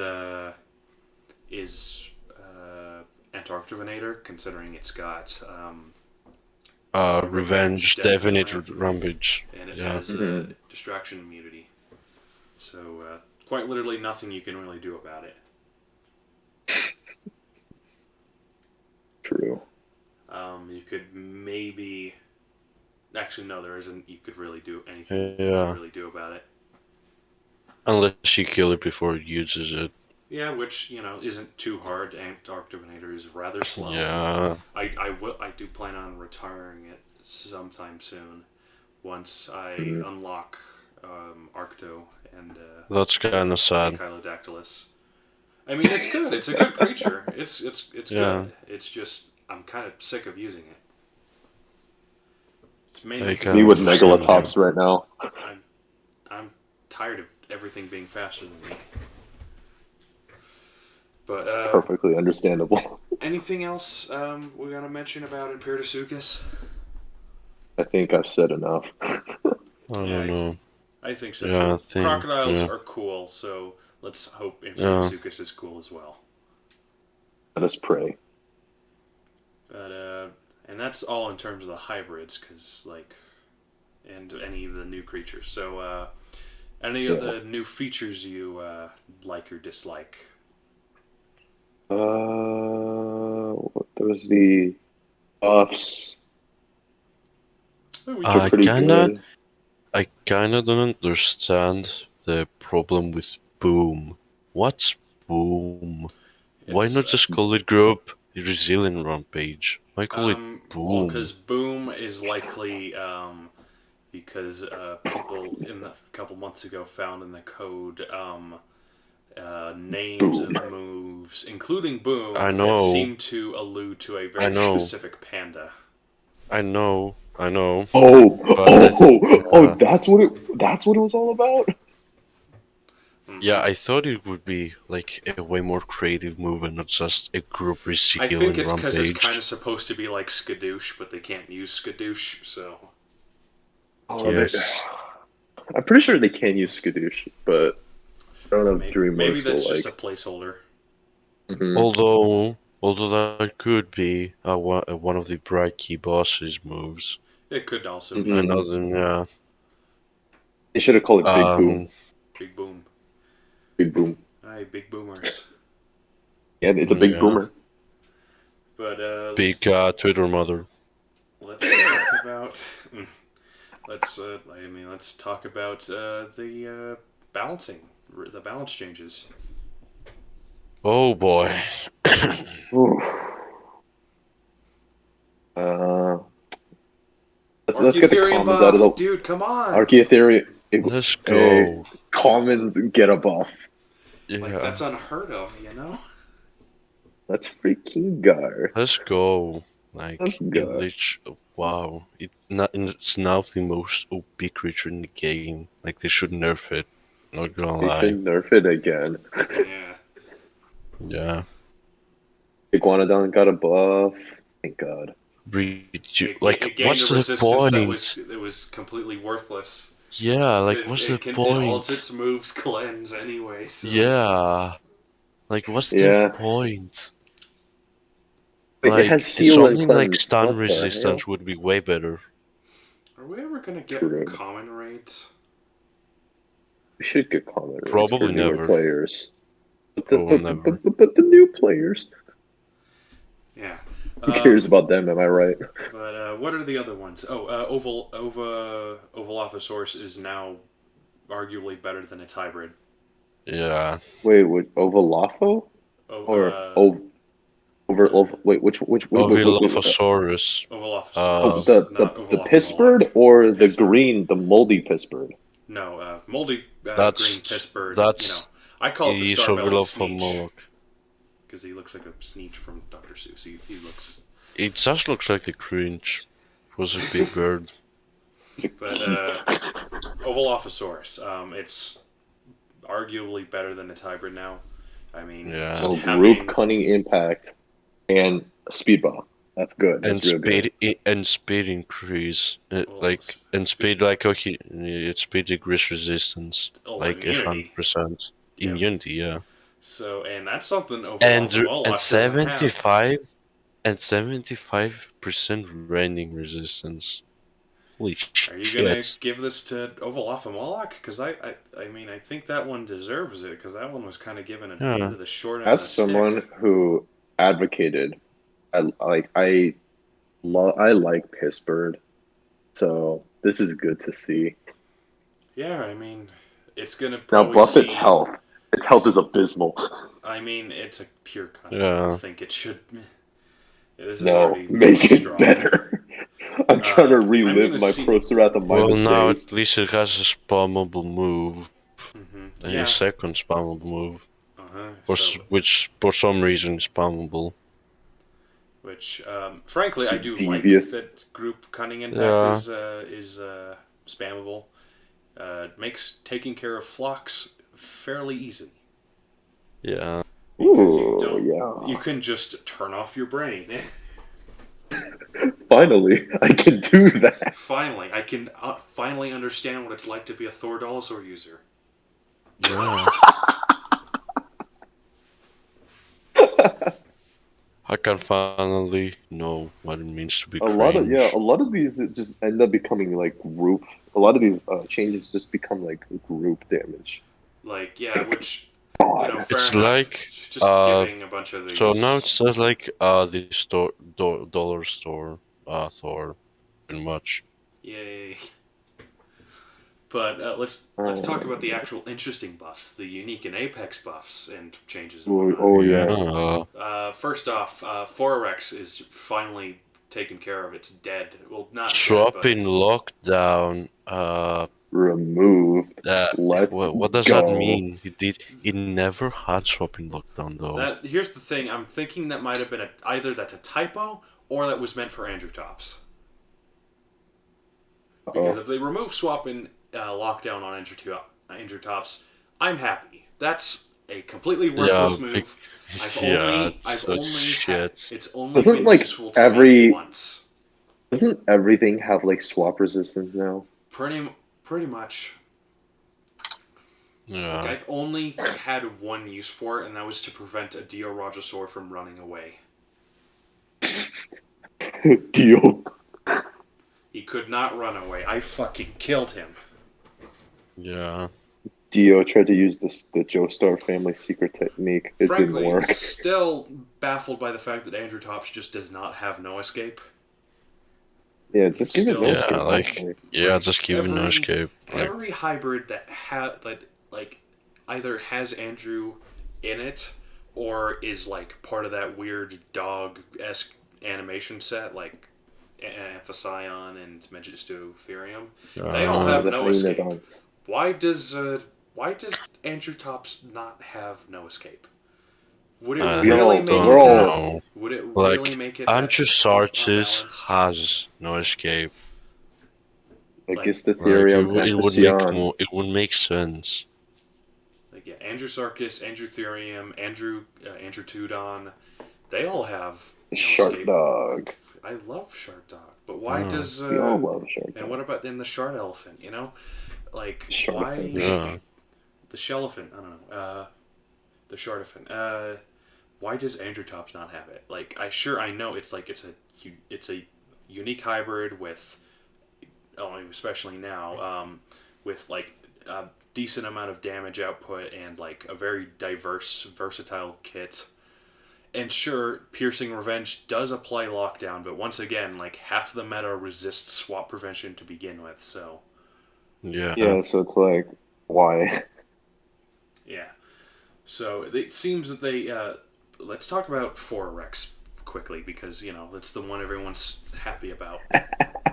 S1: Antarctivinator, considering it's got
S2: Revenge,
S1: definite
S2: definite rampage.
S1: and it
S2: Yeah.
S1: has distraction immunity. So quite literally nothing you can really do about it.
S3: True.
S1: You could maybe actually no, there isn't. You could really do anything. You
S2: Yeah.
S1: could really do about it.
S2: Unless you kill it before it uses it.
S1: Yeah, which isn't too hard. Antarctivinator is rather slow.
S2: Yeah.
S1: I do plan on retiring it sometime soon, once I unlock Arcto and
S2: That's kind of sad.
S1: Chilodactylus. I mean, it's good. It's a good creature. It's
S2: Yeah.
S1: good. It's just I'm kind of sick of using it. It's mainly
S2: I
S1: because
S3: Me
S2: can't
S3: with
S2: understand
S3: Megalatops right now.
S1: I'm tired of everything being faster than me. But
S3: It's perfectly understandable.
S1: anything else we gotta mention about Imperiusuchus?
S3: I think I've said enough.
S2: I don't know.
S1: I think so
S2: Yeah,
S1: too. Crocodiles are cool, so let's hope Imperiusuchus is cool as well.
S3: Let us pray.
S1: But and that's all in terms of the hybrids, because and any of the new creatures. So any of the new features you like or dislike?
S3: There's the buffs. Which are
S2: I
S3: pretty
S2: kinda
S3: good.
S2: don't understand the problem with boom. What's boom? Why not just call it group resilient rampage? Why call it boom?
S1: Well, because boom is likely because people a couple months ago found in the code names of moves, including boom,
S2: I know.
S1: that seem to allude to a very specific panda.
S2: I know.
S3: That's what it was all about.
S2: Yeah, I thought it would be like a way more creative move and not just a group
S1: I
S2: resilient
S1: think it's because
S2: rampage.
S1: it's kind of supposed to be like Skadoosh, but they can't use Skadoosh, so.
S2: Yes.
S3: I'm pretty sure they can use Skadoosh, but I don't know if DreamWorks
S1: Maybe that's
S3: will
S1: just a placeholder.
S3: Mhm.
S2: Although that could be one of the bright key bosses moves.
S1: It could also be.
S2: Another,
S3: They should have called it Big Boom.
S1: Big boom.
S3: Big Boom.
S1: Aye, big boomers.
S3: Yeah, it's a big boomer.
S1: But
S2: big Twitter mother.
S1: let's talk about. Let's talk about the balancing, the balance changes.
S2: Oh boy.
S3: Let's get the commons out of the.
S1: Dude, come on.
S3: Archaeotheria.
S2: Let's go.
S3: Commons get a buff.
S2: Yeah.
S1: That's unheard of,
S3: That's freaking gar.
S2: Let's go.
S3: Let's go.
S2: Wow. It's now the most OP creature in the game. They should nerf it. Not gonna lie.
S3: They should nerf it again.
S1: Yeah.
S2: Yeah.
S3: Iguanodon got a buff. Thank God.
S1: It gained
S2: what's
S1: a
S2: the
S1: resistance
S2: point?
S1: that was completely worthless.
S2: Yeah, like, what's the
S1: All
S2: point?
S1: its moves cleanse anyway. So.
S2: Yeah, like, what's the
S3: Yeah.
S2: point?
S3: Wait, it has
S2: Like,
S3: heal and
S2: something like
S3: cleanse.
S2: stun
S3: What the hell?
S2: resistance would be way better.
S1: Are we ever gonna get
S3: True.
S1: common rates?
S3: We should get common rates for
S2: Probably
S3: newer
S2: never.
S3: players.
S2: Probably never.
S3: But the new players.
S1: Yeah.
S3: Who cares about them? Am I right?
S1: But what are the other ones? Oh, Ovalophosaurus is now arguably better than its hybrid.
S2: Yeah.
S3: Wait, what? Ovalafo or wait, which
S2: Ovilophosaurus.
S1: Ovalophosaurus, not
S3: the piss bird
S1: Ovalophamoloch.
S3: or
S1: The
S3: the
S1: piss bird.
S3: green, the moldy piss bird?
S1: No, moldy green piss bird.
S2: That's
S1: I call it the
S2: is
S1: star-bellied sneetch
S2: Ovilophamoloch.
S1: because he looks like a sneetch from Dr. Seuss. He looks.
S2: It just looks like the cringe. It was a big bird.
S1: But Ovalophosaurus, it's arguably better than its hybrid now. I mean,
S2: Yeah.
S1: just
S3: Group cunning impact and speed buff. That's good.
S2: And
S3: That's real good.
S2: and speed increase,
S1: Well,
S2: speed it's speed decrease resistance like
S1: immunity.
S2: 100% immunity, yeah.
S1: So, and that's something
S2: And
S1: Ovalophamoloch
S2: and
S1: doesn't have.
S2: 75% rending resistance. Holy shit!
S1: Are you gonna give this to Ovalophamoloch? Because I mean, I think that one deserves it because that one was kind of given a bit of the short end of
S3: As
S1: the
S3: someone
S1: stick.
S3: who advocated, I like Pissbird, so this is good to see.
S1: Yeah, I mean, it's gonna
S3: Now
S1: probably
S3: buff its health. Its health is abysmal.
S1: I mean, it's a pure cut.
S2: Yeah.
S1: I think it should. This is
S3: No,
S1: already
S3: make it
S1: strong.
S3: better. I'm trying to relive my Procerata
S2: Well,
S3: minus
S2: now
S3: days.
S2: at least it has a spammable move.
S1: Yeah.
S2: A second spammable move.
S1: So,
S2: Which, for some reason, is spammable.
S1: which, frankly, I do
S3: Devious.
S1: like that group cunning impact is spammable. Makes taking care of flocks fairly easy.
S2: Yeah.
S1: Because
S3: Ooh,
S1: you can just turn off your brain.
S3: Finally, I can do that.
S1: Finally, I can finally understand what it's like to be a Thordolosaur user.
S2: Yeah. I can finally know what it means to be cringe.
S3: A lot of these just end up becoming like group. A lot of these changes just become like group damage.
S1: Like, yeah, which
S2: it's
S1: enough.
S2: like
S1: just giving a bunch of these.
S2: So now it's just like the dollar store Thor, pretty much.
S1: Yay! But let's talk about the actual interesting buffs, the unique and apex buffs and changes.
S3: Yeah.
S1: First off, Forex is finally taken care of. It's dead. Well, not
S2: swapping
S1: dead,
S2: lockdown.
S3: Removed.
S2: What does that mean? It never had swapping lockdown though.
S1: Here's the thing. I'm thinking that might have been either that's a typo or that was meant for Andrew Tops. Because if they remove swapping lockdown on Andrew Tops, I'm happy. That's a completely worthless move. It's only
S3: Doesn't
S1: been
S3: like
S1: useful to me once.
S3: Doesn't everything have like swap resistance now?
S1: Pretty much.
S2: Yeah.
S1: Like, I've only had one use for it, and that was to prevent a Dio-Rajasaur from running away.
S3: Dio.
S1: He could not run away. I fucking killed him.
S2: Yeah.
S3: Dio tried to use the Joestar family secret technique. It
S1: Frankly,
S3: didn't work.
S1: Still baffled by the fact that Andrew Tops just does not have no escape.
S3: Yeah, just give it no escape.
S2: Just give it no escape.
S1: Every hybrid that either has Andrew in it or is like part of that weird dog-esque animation set, like Amphision and Magistotherium, they all have no escape. Why does Andrew Tops not have no escape? Would it really make it?
S2: Andrew Sartis has no escape.
S3: I guess the Therium
S2: it would make sense.
S1: Like, yeah, Andrew Sarkis, Andrew Therium, Andrew Tudon, they all have
S3: Shark
S1: escape.
S3: Dog.
S1: I love Shark Dog, but why does
S3: We all love Shark Dog.
S1: and what about then the Shard Elephant? Like why
S2: Yeah.
S1: the Shellelephant? I don't know. The Shardelephant. Why does Androtops not have it? Like I know it's a unique hybrid with, especially now, with like a decent amount of damage output and like a very versatile kit. And sure, Piercing Revenge does apply lockdown, but once again, like half the meta resists swap prevention to begin with, so
S3: Yeah, so it's like, why?
S1: yeah. So it seems that they let's talk about Forex quickly because that's the one everyone's happy about.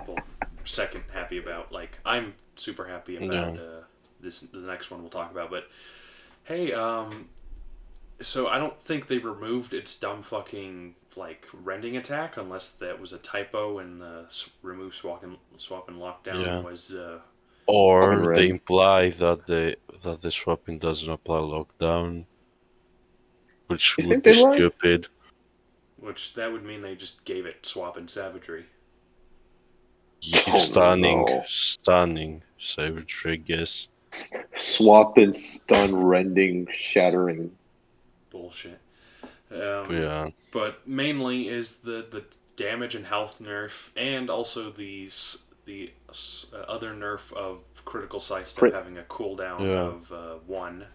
S1: Well, second happy about. Like I'm super happy about the next one we'll talk about. But hey, so I don't think they removed its dumb fucking like rending attack unless that was a typo and the remove swap and lockdown was.
S2: Or they imply that the swapping doesn't apply lockdown, which would be stupid.
S1: Which that would mean they just gave it swap and savagery.
S2: Stunning savagery, I guess.
S3: Swap and stun, rending, shattering.
S1: Bullshit. But mainly is the damage and health nerf, and also the other nerf of critical sidestep having a cooldown of 1.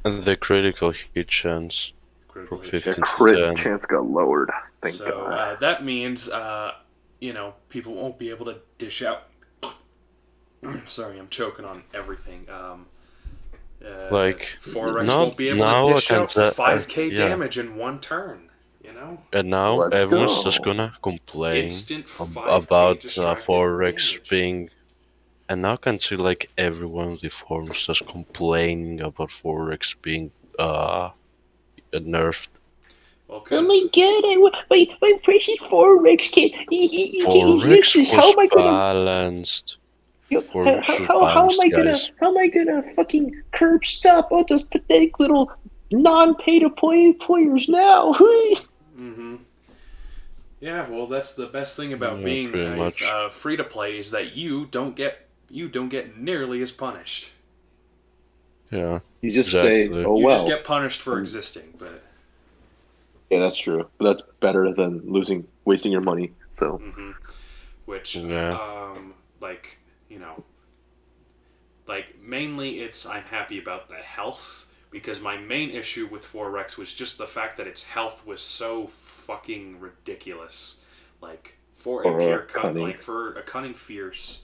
S2: And the critical hit chance.
S1: Critical
S3: hit chance. Crit chance got lowered. Thank God.
S1: That means people won't be able to dish out. Sorry, I'm choking on everything. Forex won't be able to dish out 5k damage in one turn.
S2: And now everyone's just gonna complain about Forex being. And now I can see like everyone on the forums just complaining about Forex being nerfed.
S3: Well, oh my god! My precious Forex kid.
S2: Forex was balanced.
S3: How am I gonna fucking curb stop all those pathetic little non-pay-to-play players now?
S1: Mm-hmm. Yeah, well, that's the best thing about being free to play is that you don't get nearly as punished.
S2: Yeah,
S3: you just say, "Oh
S1: you just get punished for existing." But
S3: yeah, that's true. But that's better than wasting your money. So,
S1: which, mainly I'm happy about the health because my main issue with Forex was just the fact that its health was so fucking ridiculous. Like for a cunning fierce,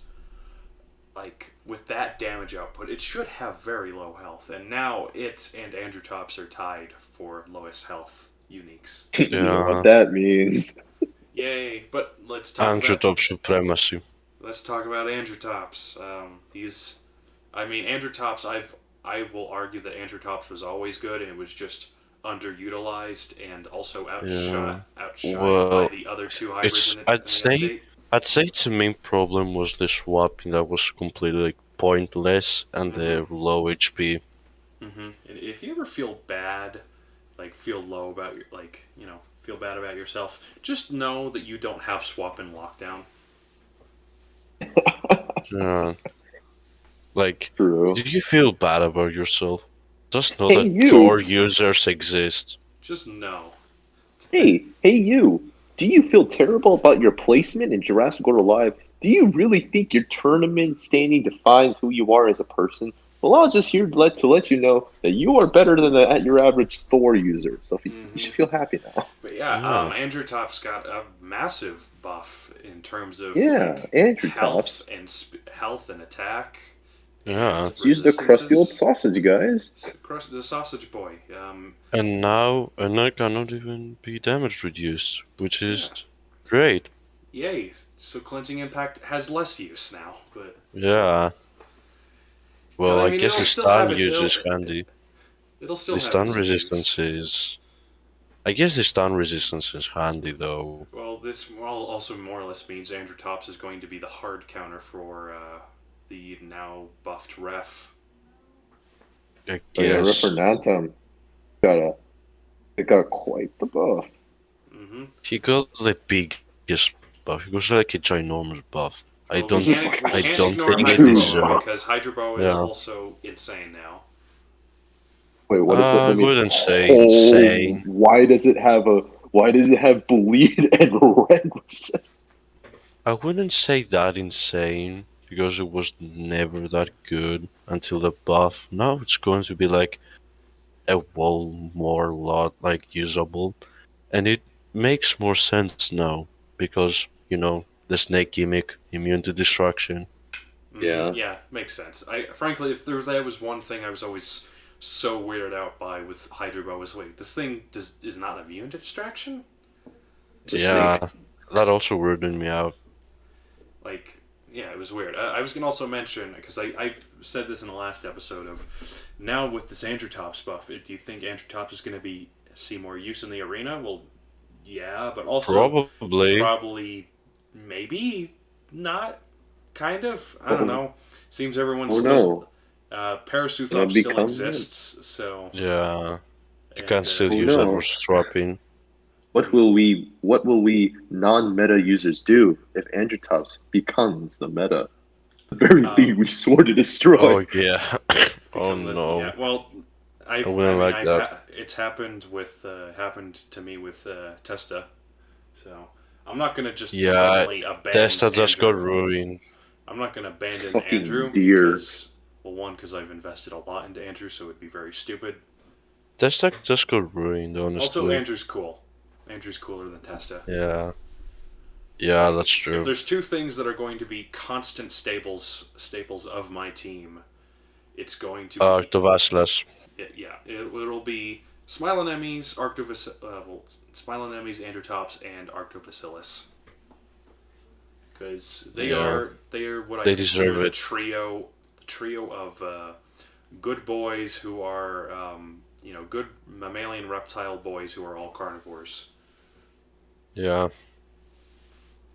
S1: like with that damage output, it should have very low health, and now it and Androtops are tied for lowest health uniques.
S3: You know what that means?
S1: Yay! But let's talk
S2: Androtops supremacy.
S1: Let's talk about Androtops. Androtops. I will argue that Androtops was always good, and it was just underutilized and also outshot by the other two hybrids.
S2: I'd say its main problem was the swapping that was completely pointless and the low HP.
S1: And if you ever feel bad, feel low about feel bad about yourself, just know that you don't have swap and lockdown.
S2: Did you feel bad about yourself? Just know that your users exist.
S1: Just know.
S3: Hey, you. Do you feel terrible about your placement in Jurassic World Alive? Do you really think your tournament standing defines who you are as a person? Well, I'll just here to let you know that you are better than your average Thor user. So you should feel happy now.
S1: But Androtops got a massive buff in terms of health and attack.
S2: Yeah,
S3: let's use the crusty old sausage, guys.
S1: The sausage boy.
S2: And now cannot even be damage reduced, which is great.
S1: Yay! So cleansing impact has less use now, but
S2: yeah. Well, I guess the stun use is handy.
S1: It'll still
S2: the
S1: have
S2: stun resistance is. I guess the stun resistance is handy though.
S1: Well, this also more or less means Androtops is going to be the hard counter for the now buffed ref.
S3: I guess. Ref Natum got quite the buff.
S2: He got the biggest buff. He got like a ginormous buff. I
S1: Well, we
S2: don't,
S1: can't, we
S2: I
S1: can't
S2: don't
S1: ignore
S2: think it
S1: Hydro Boa
S2: deserves.
S1: because Hydro Boa is
S2: Yeah.
S1: also insane now.
S3: Wait, what is that?
S2: I
S3: Let me.
S2: wouldn't say insane.
S3: Why does it have bleed and red resist?
S2: I wouldn't say that insane because it was never that good until the buff. Now it's going to be like a more lot like usable, and it makes more sense now because the snake gimmick, immune to destruction.
S3: Yeah.
S1: Yeah, makes sense. Frankly, if that was one thing I was always so weirded out by with Hydro Boa was, wait, this thing is not immune to distraction?
S3: It's a
S2: Yeah,
S3: snake.
S2: that also weirded me out.
S1: Like, yeah, it was weird. I was gonna also mention, because I said this in the last episode, of now with this Andrew Tops buff, do you think Andrew Tops is gonna see more use in the arena? Well, yeah, but also probably maybe not. Kind of. I don't know. Seems everyone's still. Parasuthop still exists, so.
S2: Yeah, you can still use
S3: no.
S2: that for swapping.
S3: What will we non-meta users do if Andrew Tops becomes the meta? The very thing we swore to destroy.
S2: Oh yeah. Oh no.
S1: Yeah, well, I
S2: wouldn't like that.
S1: It's happened happened to me with Testa, so I'm not gonna just suddenly abandon.
S2: Testa just got
S1: Andrew.
S2: ruined.
S1: I'm not gonna abandon
S3: Fucking
S1: Andrew
S3: deer.
S1: because, well, one, because I've invested a lot into Andrew, so it'd be very stupid.
S2: Testa just got ruined, honestly.
S1: Also, Andrew's cool. Andrew's cooler than Testa.
S2: Yeah. Yeah, that's true.
S1: If there's two things that are going to be constant staples of my team, it's going to be
S2: Arctovasilas.
S1: It'll be Smilonemes, Smilonemes, Andrew Tops, and Arctovasilis. Because they are what I consider the trio of good boys who are good mammalian reptile boys who are all carnivores.
S2: Yeah.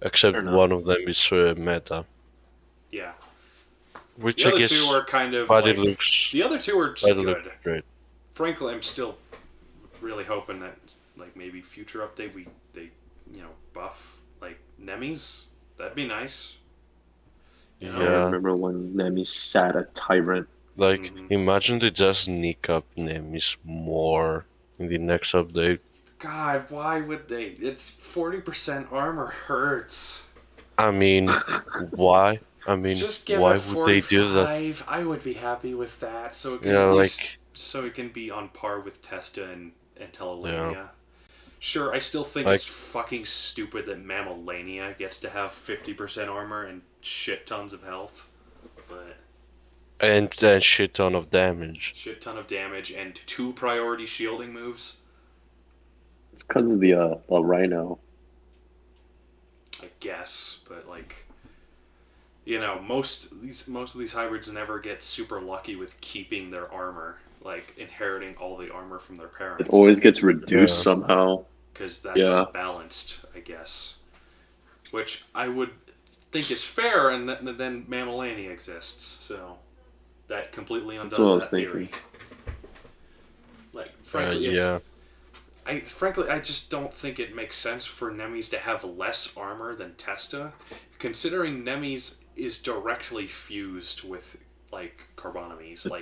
S2: Except one of them is meta.
S1: Yeah.
S2: Which
S1: the
S2: I
S1: other
S2: guess,
S1: two are kind of
S2: but
S1: like,
S2: the
S1: other two are just good.
S2: Great.
S1: Frankly, I'm still really hoping that like maybe future update they buff like Nemis. That'd be nice.
S3: I remember when Nemis sat a tyrant.
S2: Like, imagine they just sneak up Nemis more in the next update.
S1: God, why would they? It's 40% armor hurts.
S2: I mean, why? I mean,
S1: just give
S2: why
S1: it 45.
S2: Would they do that?
S1: I would be happy with that. So it can so it can be on par with Testa and Telelania. Yeah. Sure, I still think it's fucking stupid that Mammalania gets to have 50% armor and shit tons of health. But
S2: and shit ton of damage.
S1: Shit ton of damage and 2 priority shielding moves.
S3: It's because of the Rhino.
S1: I guess, but like, most of these hybrids never get super lucky with keeping their armor, like inheriting all the armor from their parents.
S3: It always gets reduced somehow.
S1: Because that's unbalanced, I guess. Which I would think is fair, and then Mammalania exists, so that completely undoes that theory. Like, frankly, I just don't think it makes sense for Nemis to have less armor than Testa, considering Nemis is directly fused with like Carbonomes.
S3: The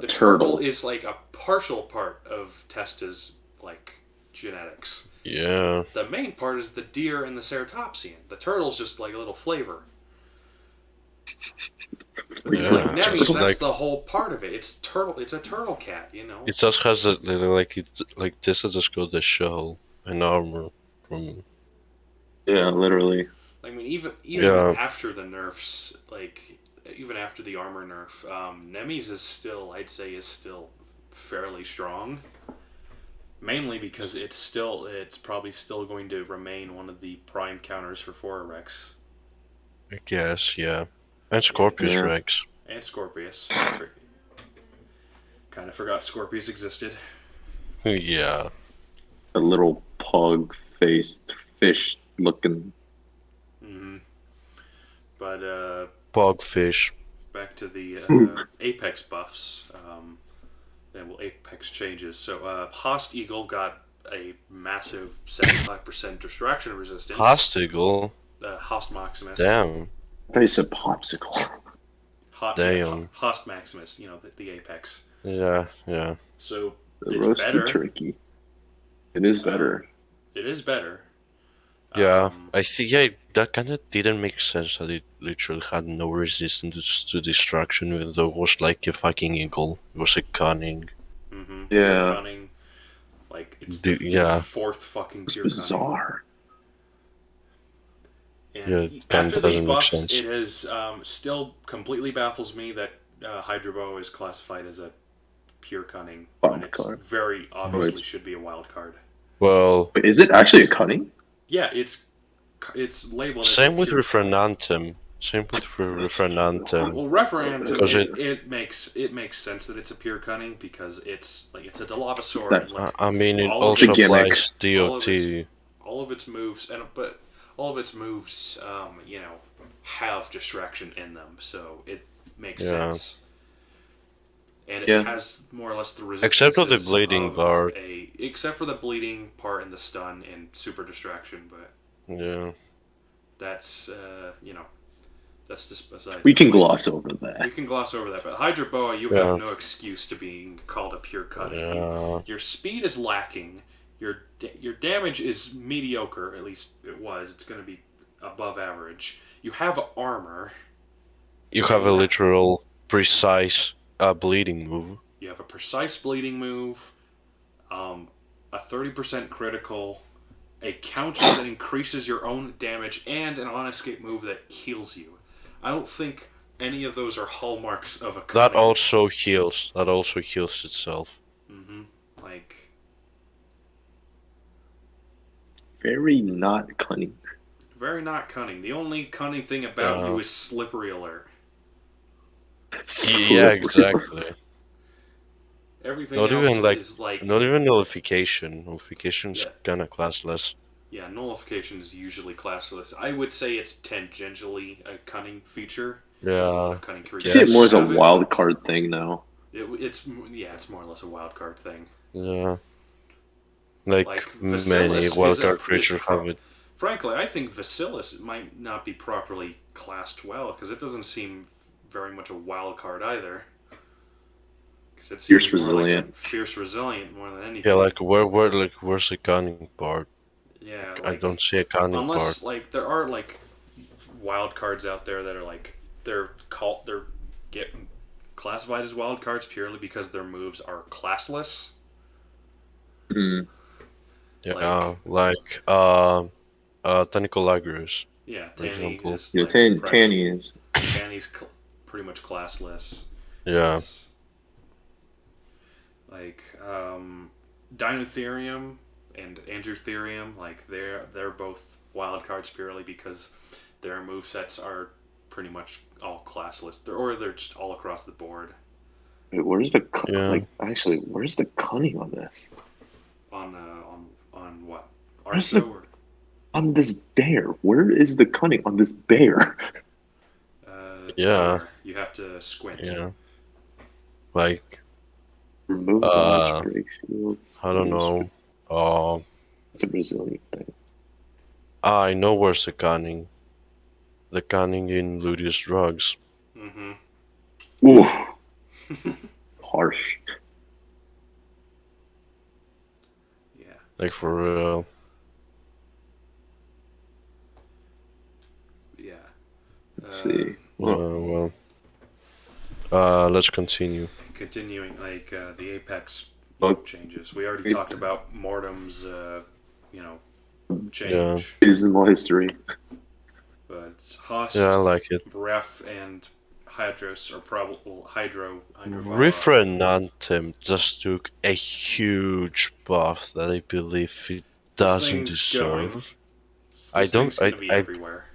S3: turtle
S1: is like a partial part of Testa's like genetics.
S2: Yeah.
S1: The main part is the deer and the ceratopsian. The turtle's just like a little flavor.
S2: Yeah.
S1: Like Nemis, that's the whole part of it. It's a turtle cat,
S2: It just has this has just got the shell and armor from.
S3: Yeah, literally.
S1: I mean, even after the nerfs, like even after the armor nerf, Nemis is still fairly strong. Mainly because it's probably still going to remain one of the prime counters for 4Rex.
S2: I guess, yeah. And Scorpius Rex.
S1: And Scorpius. Kind of forgot Scorpius existed.
S2: Yeah.
S3: A little pug-faced fish-looking.
S1: Mm-hmm. But
S2: pugfish.
S1: Back to the Apex buffs. Then well, Apex changes. So Host Eagle got a massive 75% distraction resistance.
S2: Host Eagle?
S1: Host Maximus.
S2: Damn.
S3: They said popsicle.
S2: Damn.
S1: Host Maximus, the Apex.
S2: Yeah.
S1: So
S3: The
S1: it's
S3: roast
S1: better.
S3: turkey. It is better.
S1: It is better.
S2: Yeah, I think that kind of didn't make sense that it literally had no resistance to destruction, even though it was like a fucking eagle. It was a cunning.
S1: Mm-hmm.
S3: Yeah.
S1: Pure cunning. Like, it's the
S2: Yeah.
S1: fourth fucking
S3: It's
S1: pure
S3: bizarre.
S1: cunning.
S2: Yeah,
S1: And
S2: it kinda
S1: after these
S2: doesn't make
S1: buffs,
S2: sense.
S1: it has still completely baffles me that Hydro Boa is classified as a pure cunning when
S3: Wild
S1: it's
S3: card.
S1: very obviously should be a wild card.
S2: Well,
S3: But is it actually a cunning?
S1: Yeah, it's labeled
S2: same
S1: as a
S2: with
S1: pure cunning.
S2: Refrenantem. Same with Refrenantem.
S1: Well, Referendum,
S2: Because
S1: it makes sense that it's a pure cunning because it's a Dilophosaur.
S3: It's that-
S1: And, like,
S2: I mean, it
S1: all of
S2: also
S3: its-
S2: applies
S1: all of
S2: DOT.
S1: all of its moves have distraction in them, so it makes
S2: Yeah.
S1: sense. And it
S3: Yeah.
S1: has more or less the resistance.
S2: Except for the bleeding part.
S1: Except for the bleeding part and the stun and super distraction, but
S2: Yeah.
S1: that's that's just besides.
S3: We can gloss over that.
S1: We can gloss over that, but Hydro Boa, you
S2: Yeah.
S1: have no excuse to being called a pure cunning.
S2: Yeah.
S1: Your speed is lacking. Your damage is mediocre. At least it was. It's going to be above average. You have armor.
S2: You have a literal precise bleeding move.
S1: You have a precise bleeding move. A 30% critical. A counter that increases your own damage, and an on-escape move that heals you. I don't think any of those are hallmarks of a cunning.
S2: That also heals. That also heals itself.
S1: Mm-hmm. Like,
S3: Very not cunning.
S1: very not cunning. The only cunning thing about
S2: Yeah.
S1: you is Slippery Alert.
S2: Yeah, exactly.
S1: Everything
S2: Not
S1: else
S2: even like,
S1: is like...
S2: not even nullification. Nullification's
S1: Yeah.
S2: kind of classless.
S1: Yeah, nullification is usually classless. I would say it's tangentially a cunning feature. There's a lot
S2: Yeah.
S1: of cunning
S3: I
S1: creatures
S3: see it more as a
S1: have it.
S3: wild card thing now.
S1: It's more or less a wild card thing.
S2: Yeah. Like,
S1: Like,
S2: many
S1: Vasilis is
S2: wildcard
S1: a-
S2: creatures
S1: is
S2: have it.
S1: Frankly, I think Vasilis might not be properly classed well because it doesn't seem very much a wild card either. Because it seems
S3: Fierce
S1: more like a
S3: resilient.
S1: fierce resilient more than anything.
S2: Yeah, like where's the cunning part?
S1: Yeah,
S2: I
S1: like,
S2: don't see a cunning
S1: unless
S2: part.
S1: like there are like wild cards out there that are like they're get classified as wild cards purely because their moves are classless.
S3: Mm.
S2: Yeah, like Tanicolagrius.
S1: Yeah,
S2: For
S1: Tanny
S2: example.
S1: is
S3: Yeah,
S1: like,
S3: Tanny is.
S1: Tanny's pretty much classless.
S2: Yeah.
S1: It's like Dinotherium and Androtherium, like they're both wild cards purely because their movesets are pretty much all classless. They're just all across the board.
S3: Wait, where's the
S2: Yeah.
S3: where's the cunning on this?
S1: On what?
S3: Where's
S1: Arzo or
S3: On this bear? Where is the cunning on this bear?
S2: Yeah.
S1: you have to squint.
S2: Yeah. Like,
S3: Remove
S2: Uh,
S3: dodge, break shields.
S2: I don't know.
S3: It's a resilient thing.
S2: I know where's the cunning. The cunning in Ludius Drugs.
S1: Mm-hmm.
S3: Ooh. Harsh.
S1: Yeah.
S2: Like, for real.
S1: Yeah.
S3: Let's see.
S2: Well. Let's continue.
S1: Continuing, like the Apex
S3: Oh.
S1: changes. We already talked about Mortem's, change.
S2: Yeah.
S3: Abysmal history.
S1: But Host,
S2: Yeah, I like it.
S1: Ref, and Hydros are probably Hydro.
S2: Refrenantem just took a huge buff that I believe it doesn't deserve. I don't.
S1: Gonna be everywhere.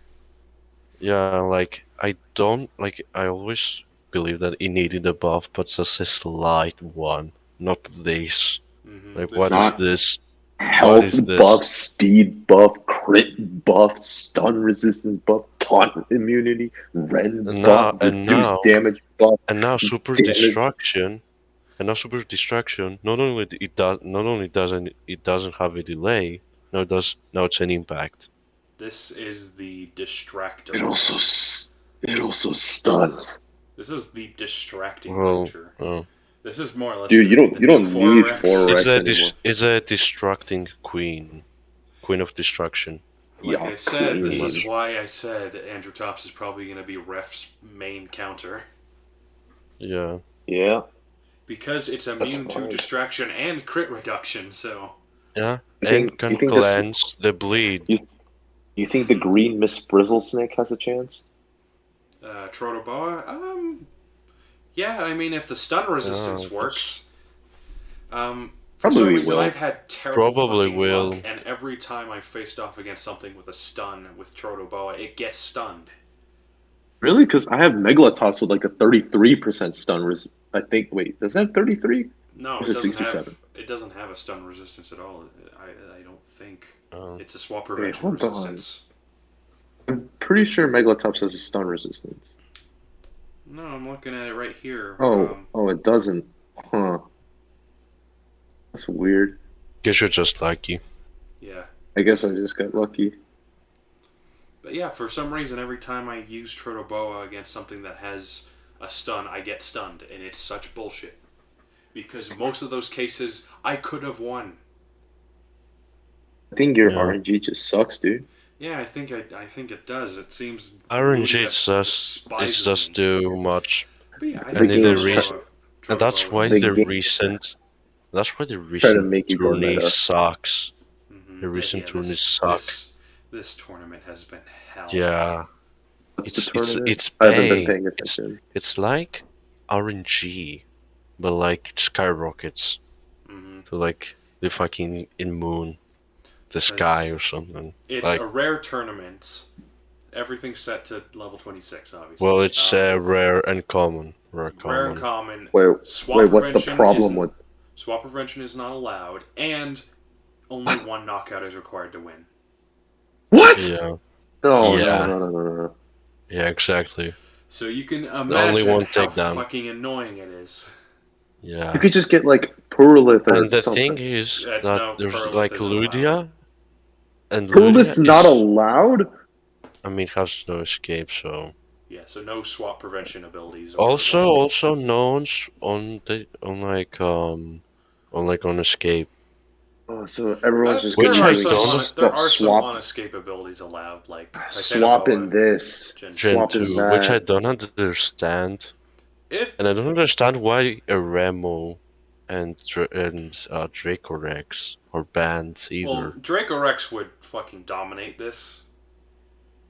S2: Yeah, like I don't like. I always believe that it needed a buff, but just a slight one, not this.
S1: Mm-hmm.
S2: Like, what is
S3: not-
S2: this?
S3: Health
S2: is this?
S3: buff, speed buff, crit buff, stun resistance buff, taunt immunity, rend
S2: And
S3: buff,
S2: now- and
S3: reduce
S2: now-
S3: damage buff.
S2: And now super
S3: Damn it.
S2: destruction. And now super distraction. Not only doesn't have a delay. Now it's an impact.
S1: This is the distractor.
S3: It also stuns.
S1: This is the distracting
S2: Well,
S1: creature.
S2: oh.
S1: This is more or less.
S3: Dude, you
S1: gonna be
S3: don't
S1: the
S3: need
S1: new 4RX.
S3: 4RX.
S2: It's a distracting queen of destruction.
S1: Like I
S3: Yes,
S1: said, this
S3: queen.
S1: is why I said Andrew Tops is probably going to be Ref's main counter.
S2: Yeah.
S3: Yeah.
S1: Because it's immune to distraction and crit reduction, so...
S2: Yeah.
S3: You
S2: And
S3: think-
S2: can
S3: you think
S2: cleanse the bleed.
S3: You think the green Miss Frizzlesnake has a chance?
S1: Trotoboa? Yeah, I mean, if the stun resistance works... for
S3: Probably
S1: some reason,
S3: will.
S1: I've had terrible
S2: Probably
S1: fucking
S2: will.
S1: luck, and every time I faced off against something with a stun with Trotoboa, it gets stunned.
S3: Really? Because I have Megalatops with like a 33% stun I think. Wait, does that have 33?
S1: No,
S3: Or
S1: it
S3: is it
S1: doesn't
S3: 67?
S1: have. It doesn't have a stun resistance at all. I don't think
S2: Oh.
S1: it's a swap prevention
S3: hold on.
S1: resistance.
S3: I'm pretty sure Megalatops has a stun resistance.
S1: No, I'm looking at it right here.
S3: Oh, it doesn't. Huh. That's weird.
S2: Guess you're just lucky.
S1: Yeah,
S3: I guess I just got lucky.
S1: but yeah, for some reason, every time I use Trotoboa against something that has a stun, I get stunned, and it's such bullshit. Because most of those cases, I could have won.
S3: I think your
S2: Yeah.
S3: RNG just sucks, dude.
S1: Yeah, I think it does. It seems
S2: RNG
S1: Ludia
S2: it's
S1: despises
S2: just
S1: me.
S2: too much.
S1: But yeah, I
S3: The
S1: think
S3: game
S1: Trotoboa-
S3: is
S2: And that's
S1: Trotoboa
S2: why
S1: is-
S3: The
S2: the
S3: game-
S2: recent
S3: Try to make you go
S2: tourney
S3: meta.
S2: sucks.
S1: Mhm.
S2: The recent tourney
S1: this,
S2: suck.
S1: this tournament has been hell.
S2: Yeah.
S3: What's the
S2: It's
S3: tournament? I haven't been
S2: bang.
S3: paying attention.
S2: It's like RNG, but like skyrockets
S1: Mhm.
S2: to like the fucking in moon, the sky or something.
S1: It's
S2: Like-
S1: a rare tournament. Everything's set to level 26, obviously.
S2: Well, it's rare and common. Rare
S1: rare
S2: common.
S1: and common.
S3: Wait,
S1: Swap
S3: wait, what's the
S1: prevention
S3: problem
S1: isn't-
S3: with?
S1: Swap prevention is not allowed, and only one knockout is required to win.
S3: What?
S2: Yeah.
S3: No,
S2: Yeah.
S3: no.
S2: Yeah, exactly.
S1: So you can
S2: only
S1: imagine
S2: one
S1: how
S2: takedown.
S1: fucking annoying it is.
S2: Yeah.
S3: You could just get like Purlith or
S2: And the
S3: something.
S2: thing is
S1: Yeah,
S2: that
S1: no,
S2: there's
S1: Perlith
S2: like
S1: isn't
S2: Ludia, and
S3: Purlith's
S2: Ludia
S3: not
S2: is-
S3: allowed?
S2: I mean, it has no escape, so.
S1: Yeah, so no swap prevention abilities.
S2: Also known on escape.
S3: Oh, so everyone's just
S2: Which
S3: gonna
S2: I
S3: be doing
S2: don't-
S1: there are some
S3: swap,
S1: on-escape abilities allowed, like
S3: swapping
S1: Titanoboa,
S3: this,
S1: Gen
S2: Gen
S3: swapping
S2: 2,
S3: that.
S2: which I don't understand.
S1: It
S2: And I don't understand why a Remo and Dracorex are banned either.
S1: well, Dracorex would fucking dominate this.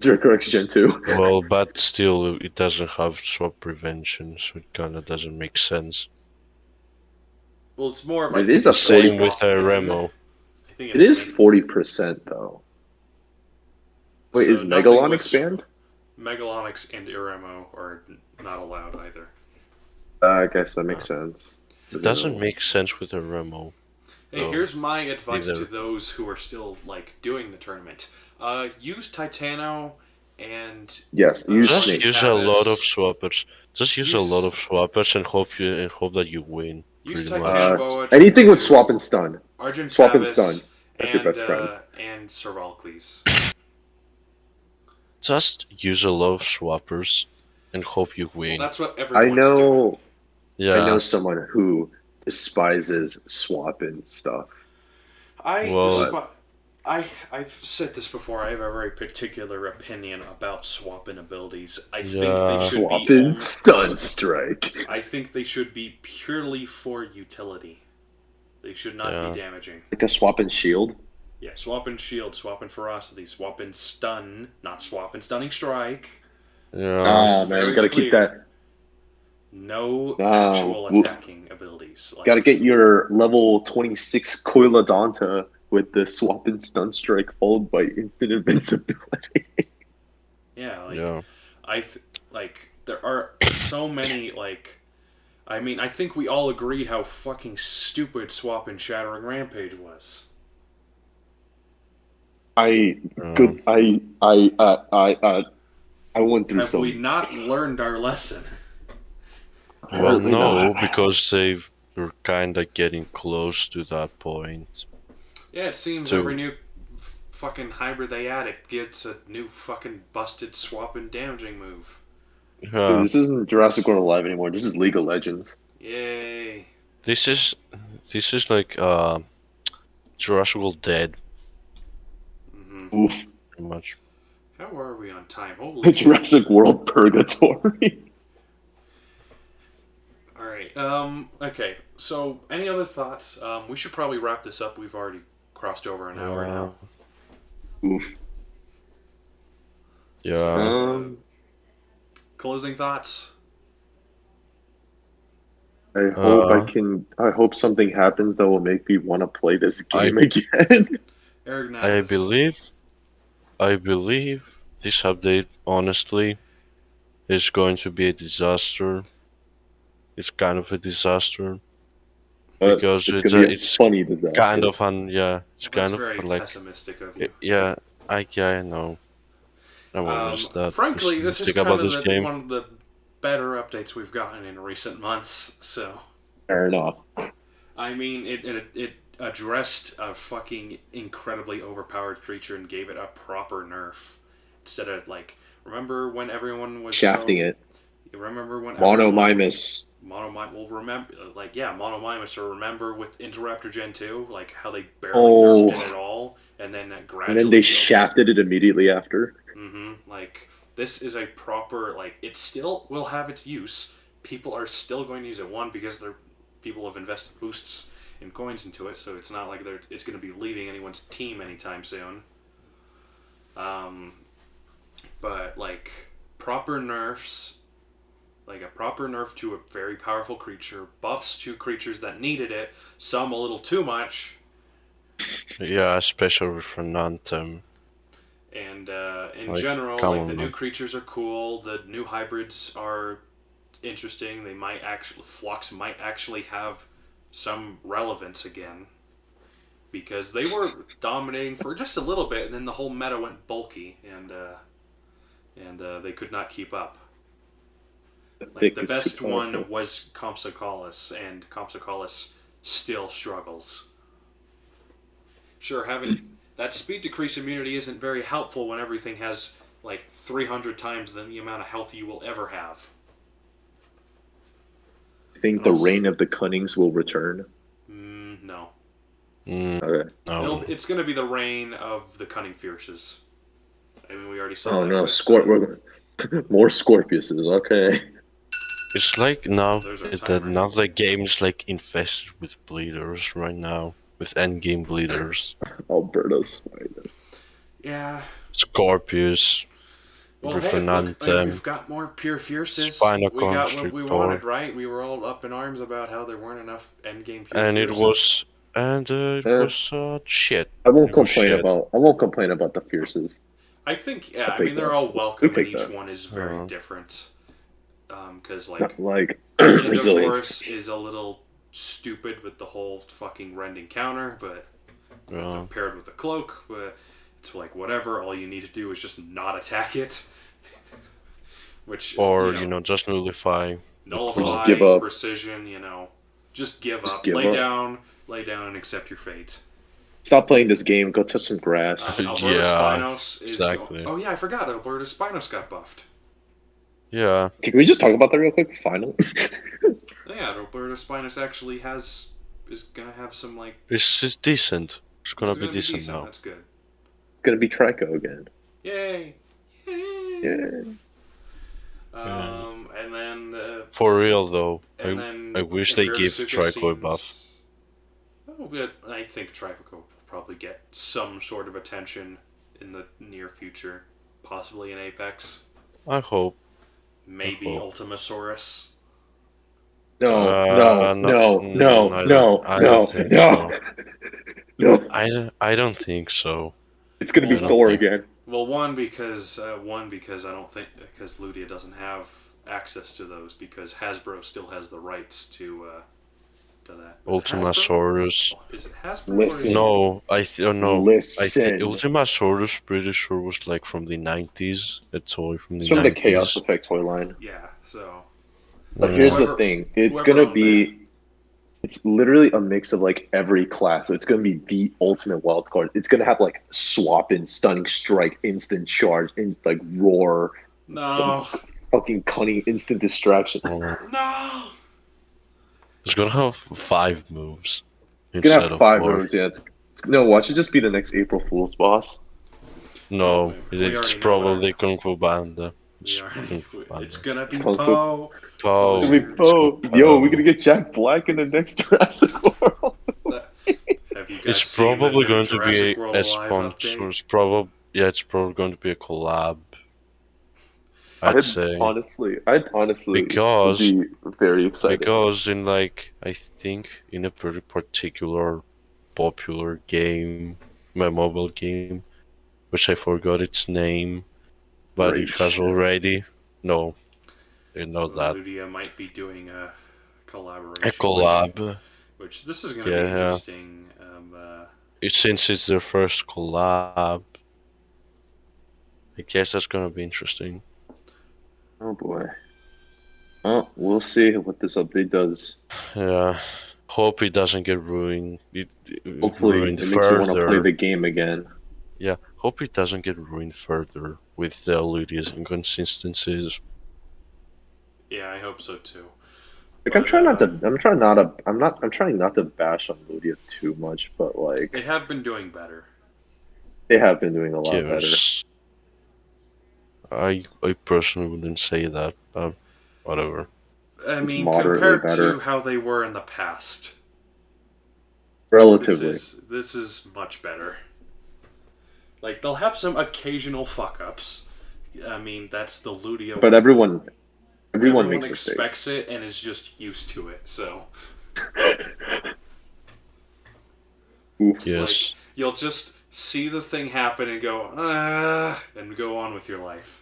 S3: Dracorex Gen 2.
S2: Well, but still, it doesn't have swap prevention, so it kinda doesn't make sense.
S1: Well, it's more of
S3: It
S1: I
S3: is
S1: think
S3: a
S1: it's
S2: Same
S1: swap,
S2: with a
S1: isn't it?
S2: Remo.
S1: I think
S3: It is
S1: linked.
S3: 40% though. Wait,
S1: So
S3: is
S1: nothing
S3: Megalon
S1: was-
S3: expand?
S1: Megalonyx and Iremo are not allowed either.
S3: I guess that makes sense.
S2: It doesn't make sense with a Remo.
S1: Hey,
S2: No,
S1: here's my advice
S2: neither.
S1: to those who are still like doing the tournament. Use Titano and
S3: Yes, use
S2: Just
S3: Snake.
S2: use a
S1: Travis.
S2: lot of swappers. Just use a
S1: Use-
S2: lot of swappers and hope that you win.
S1: use
S2: Pretty much.
S1: Titanoboa.
S3: Anything with swap and stun.
S1: Argent
S3: swap and
S1: Travis,
S3: stun. That's your best friend.
S1: And Servalcles.
S2: Just use a lot of swappers and hope you
S1: Well,
S2: win.
S1: that's what
S3: I
S1: everyone's doing.
S3: know
S2: Yeah.
S3: I know someone who despises swap and stuff.
S2: Well-
S1: I've said this before. I have a very particular opinion about swapping abilities. I think
S2: Yeah.
S1: they should
S3: Swap
S1: be.
S3: and stun strike.
S1: I think they should be purely for utility. They should not
S2: Yeah.
S3: Uh,
S1: be damaging.
S3: Like a swap and shield.
S1: Yeah, swap and shield, swap and ferocity, swap and stun, not swap and stunning strike.
S2: Yeah.
S3: Ah,
S1: it's
S3: man,
S1: very
S3: you gotta keep
S1: clear.
S3: that.
S1: No
S3: No.
S1: actual
S3: Well,
S1: attacking abilities. Like,
S3: Gotta get your level 26 Coiladonta with the swap and stun strike followed by instant invincibility.
S1: yeah, like
S2: Yeah.
S1: like there are so many like. I mean, I think we all agreed how fucking stupid swap and shattering rampage was.
S3: I
S2: Um,
S3: went through
S1: Have
S3: some.
S1: we not learned our lesson?
S2: Well,
S3: Apparently
S2: no,
S3: not.
S2: because they've We're kind of getting close to that point.
S1: Yeah, it seems every new fucking hybrid they add, it gets a new fucking busted swap and damaging move.
S3: Dude,
S2: Yeah,
S3: this isn't Jurassic World Alive anymore. This is League of Legends.
S1: Yay.
S2: this is like Jurassic World Dead,
S3: Oof.
S2: pretty much.
S1: How are we on time? Holy shit.
S3: Jurassic World Purgatory.
S1: Alright, okay. So, any other thoughts? We should probably wrap this up. We've already crossed over an hour now.
S3: Oof.
S2: Yeah.
S1: Closing thoughts?
S3: I hope something happens that will make me want to play this game again.
S1: Eric
S2: I
S1: Navis.
S2: believe this update, honestly, is going to be a disaster. It's kind of a disaster.
S3: But
S2: Because
S3: it's gonna be a
S2: it's
S3: funny disaster.
S2: kind of it's
S1: That's
S2: kind
S1: very
S2: of like
S1: pessimistic of you.
S2: yeah, I know. I'm always that
S1: frankly, this is
S2: pessimistic
S1: kind
S2: about
S1: of
S2: this game.
S1: one of the better updates we've gotten in recent months, so...
S3: Fair enough.
S1: I mean, it addressed a fucking incredibly overpowered creature and gave it a proper nerf. Instead of, like, remember when everyone was
S3: Shafting it.
S1: You remember when
S3: Monomimus.
S1: Monomimus will remember, like, yeah, Monomimus, or remember with Interruptor Gen 2, like, how they barely nerfed it at all, and then gradually...
S3: And then they shafted it immediately after.
S1: Like, this is a proper, like, it still will have its use. People are still going to use it, one, because people have invested boosts and coins into it, so it's not like it's going to be leaving anyone's team anytime soon. But, like, proper nerfs... Like, a proper nerf to a very powerful creature, buffs to creatures that needed it, some a little too much.
S2: Yeah, especially for Anthem.
S1: And in
S2: Like,
S1: general,
S2: come
S1: like,
S2: on,
S1: the new
S2: man.
S1: creatures are cool, the new hybrids are interesting, Flux might actually have some relevance again. Because they were dominating for just a little bit, and then the whole meta went bulky, and they could not keep up. Like, the best one was Compsognathus, and Compsognathus still struggles. Sure, having that speed decrease immunity isn't very helpful when everything has, like, 300 times the amount of health you will ever have.
S3: I think the reign of the Cunnings will return.
S1: No.
S3: Okay.
S2: No.
S1: It's going to be the reign of the Cunning Fierces. I mean, we already saw
S3: Oh
S1: that.
S3: no, more Scorpiuses, okay.
S2: It's like now
S1: There's our
S2: that
S1: timer.
S2: now the game is like infested with bleeders right now, with endgame bleeders.
S3: Alberta Spider.
S1: Yeah.
S2: Scorpius,
S1: Well, hey,
S2: Griffin
S1: look,
S2: Anthem,
S1: we've got more pure fierces.
S2: Spinal
S1: We got what we
S2: Constrictor.
S1: wanted, right? We were all up in arms about how there weren't enough endgame pure
S2: and
S1: fierces.
S2: it was shit.
S3: I won't
S2: It was
S3: complain
S2: shit.
S3: about the Fierces.
S1: I think,
S3: I'll
S1: I
S3: take
S1: mean, they're
S3: that.
S1: all welcome,
S3: We take
S1: and each
S3: that.
S1: one is very different. Because,
S3: Like
S1: like,
S3: resilience.
S1: Indotaurus is a little stupid with the whole fucking rending counter, but paired with the cloak, it's like, whatever, all you need to do is just not attack it. Which,
S2: Or, just nullify.
S1: nullify,
S3: Just give up.
S1: precision, just give
S3: Just
S1: up.
S3: give
S1: lay
S3: up.
S1: down and accept your fate.
S3: Stop playing this game. Go touch some grass.
S1: Alberta
S2: Yeah,
S1: Spinos is...
S2: exactly.
S1: Oh yeah, I forgot, Alberta Spinos got buffed.
S2: Yeah.
S3: Can we just talk about that real quick? Finally.
S1: Yeah, Alberta Spinos actually is gonna have some, like...
S2: It's decent. It's gonna be
S1: be
S2: decent now.
S1: That's good.
S3: It's gonna be Trico again.
S1: Yay!
S3: Yeah.
S1: And then...
S2: For real though,
S1: and then
S2: I wish they give
S1: Imperial
S2: Trico a
S1: seems-
S2: buff.
S1: Oh, but I think Trico will probably get some sort of attention in the near future. Possibly in Apex.
S2: I hope.
S1: Maybe
S2: I hope.
S1: Ultimasaurus.
S3: No.
S2: I don't think so.
S3: It's gonna be
S1: Well,
S3: Thor
S2: okay.
S3: again.
S1: Well, one because I don't think because Ludia doesn't have access to those because Hasbro still has the rights to that. Is it
S2: Ultimasaurus.
S1: Hasbro? Is it Hasbro?
S3: Listen.
S1: Or is it...
S2: No, I think
S3: Listen.
S2: Ultimasaurus pretty sure was like from the 90s. A toy from the
S3: It's from
S2: 90s.
S3: the Chaos Effect toy line.
S1: Yeah. So
S3: But here's the
S1: Whoever-
S3: thing. It's
S1: whoever
S3: gonna
S1: owned
S3: be It's literally a mix of like every class. So it's gonna be the ultimate wild card. It's gonna have like swap in, stunning strike, instant charge, like roar, some
S1: No.
S3: fucking cunning instant distraction.
S1: No.
S2: It's gonna have 5 moves
S3: It's gonna
S2: instead
S3: have
S2: of
S3: five
S2: 4.
S3: moves. Yeah, no. Watch it just be the next April Fool's boss.
S2: No,
S1: We
S2: it's
S1: already know
S2: probably
S1: that.
S2: Kung Fu Panda.
S1: We
S2: It's
S1: already.
S2: Kung Fu
S1: It's
S2: Panda.
S1: gonna
S3: It's
S1: be
S3: Kung Fu.
S1: Poe.
S2: Poe.
S3: It's gonna be
S2: It's
S3: Poe.
S2: Kung
S3: Yo, we're
S2: Pao.
S3: gonna get Jack Black in the next Jurassic World.
S1: Have you guys
S2: It's
S1: seen the
S2: probably
S1: new
S2: going to
S1: Jurassic
S2: be
S1: World
S2: a
S1: Alive
S2: sponsor.
S1: update?
S2: It's probably going to be a collab. I'd say
S3: I'd honestly
S2: because
S3: be very excited.
S2: in like I think in a very particular popular game, my mobile game, which I forgot its name, but
S3: Great
S2: it has
S3: shit.
S2: already no, you know
S1: So
S2: that
S1: Ludia might be doing a
S2: a
S1: collaboration,
S2: collab.
S1: which this is gonna be
S2: Yeah,
S1: interesting.
S2: since it's their first collab, I guess that's gonna be interesting.
S3: Oh boy. Well, we'll see what this update does.
S2: Yeah, hope it doesn't get
S3: Hopefully,
S2: ruined
S3: it makes me want to play
S2: further.
S3: the game again.
S2: Yeah, hope it doesn't get ruined further with the Ludia's inconsistencies.
S1: Yeah, I hope so too.
S3: Like
S1: But
S3: I'm trying not to bash on Ludia too much, but like
S1: they have been doing better.
S3: they have been doing a lot better.
S2: Yes, I personally wouldn't say that, but whatever.
S1: I
S3: It's
S1: mean,
S3: moderately
S1: compared to
S3: better.
S1: how they were in the past,
S3: Relatively.
S1: this is much better. Like they'll have some occasional fuck ups. I mean, that's the Ludia.
S3: But everyone makes
S1: expects
S3: mistakes.
S1: it and is just used to it. So
S3: Oof.
S1: it's
S2: Yes.
S1: like you'll just see the thing happen and go and go on with your life.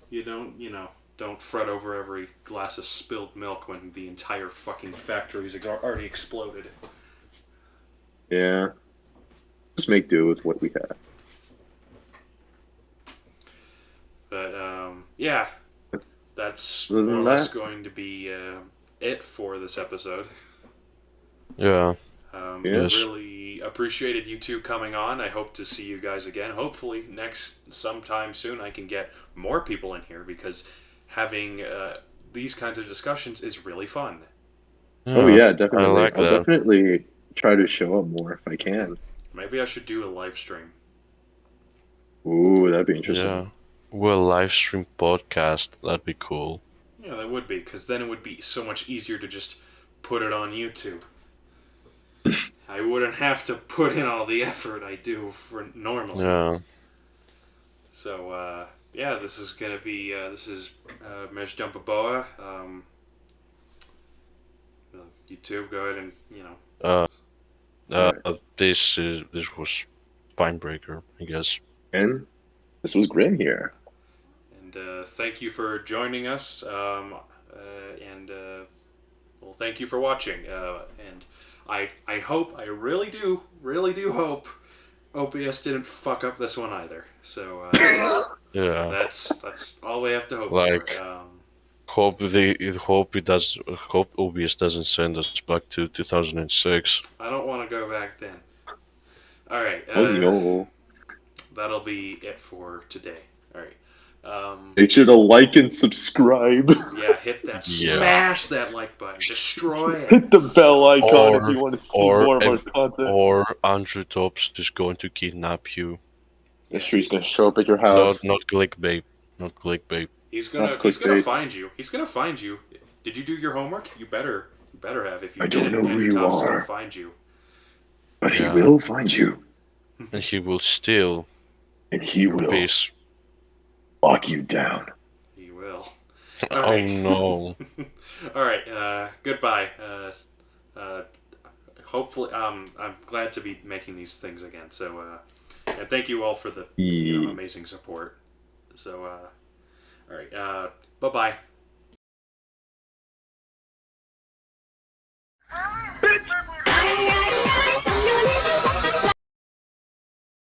S1: You don't fret over every glass of spilled milk when the entire fucking factory's already exploded.
S3: Yeah. Just make do with what we have.
S1: But yeah, that's
S3: Other
S1: more
S3: than
S1: or less
S3: that-
S1: going to be it for this episode.
S2: Yeah. Yes.
S1: Really appreciated you two coming on. I hope to see you guys again. Hopefully sometime soon I can get more people in here because having these kinds of discussions is really fun.
S3: Oh yeah, definitely.
S2: I like
S3: I'll
S2: that.
S3: definitely try to show up more if I can.
S1: Maybe I should do a live stream.
S3: Ooh, that'd be interesting.
S2: Yeah. Well, live stream podcast. That'd be cool.
S1: Yeah, that would be, because then it would be so much easier to just put it on YouTube. I wouldn't have to put in all the effort I do for normally.
S2: Yeah.
S1: So, yeah, this is going to be, Majunda Boa. You two, go ahead and,
S2: This was Spinebreaker, I guess.
S3: And this was Grymm here.
S1: and thank you for joining us. Well, thank you for watching. And I hope, I really do hope OBS didn't fuck up this one either. So
S2: Yeah.
S1: that's all we have to hope
S2: Like-
S1: for.
S2: Hope OBS doesn't send us back to 2006.
S1: I don't want to go back then. All right.
S3: Oh no.
S1: That'll be it for today. All right.
S3: Make sure to like and subscribe.
S1: Yeah, hit that,
S2: Yeah.
S1: smash that like button, destroy it.
S3: Hit the bell icon
S2: Or-
S3: if you want to see
S2: or
S3: more of our
S2: if-
S3: content.
S2: Or Andrew Tops is going to kidnap you.
S3: Sure, he's gonna show up at your
S2: Not
S3: house.
S2: not clickbait. Not clickbait.
S1: He's
S3: Not
S1: gonna
S3: clickbait.
S1: find you. He's gonna find you. Did you do your homework? You better have. If you
S3: I don't
S1: didn't,
S3: know who
S1: Andrew
S3: you
S1: Tops is
S3: are.
S1: gonna find you.
S3: But
S2: Yeah.
S3: he will find you,
S2: And he will steal
S3: and he
S2: your
S3: will
S2: piece.
S3: lock you down.
S1: He will.
S2: Oh
S1: Alright.
S2: no.
S1: All right. Goodbye. Hopefully, I'm glad to be making these things again. So, and thank you all for the amazing support. So, all right. Bye bye.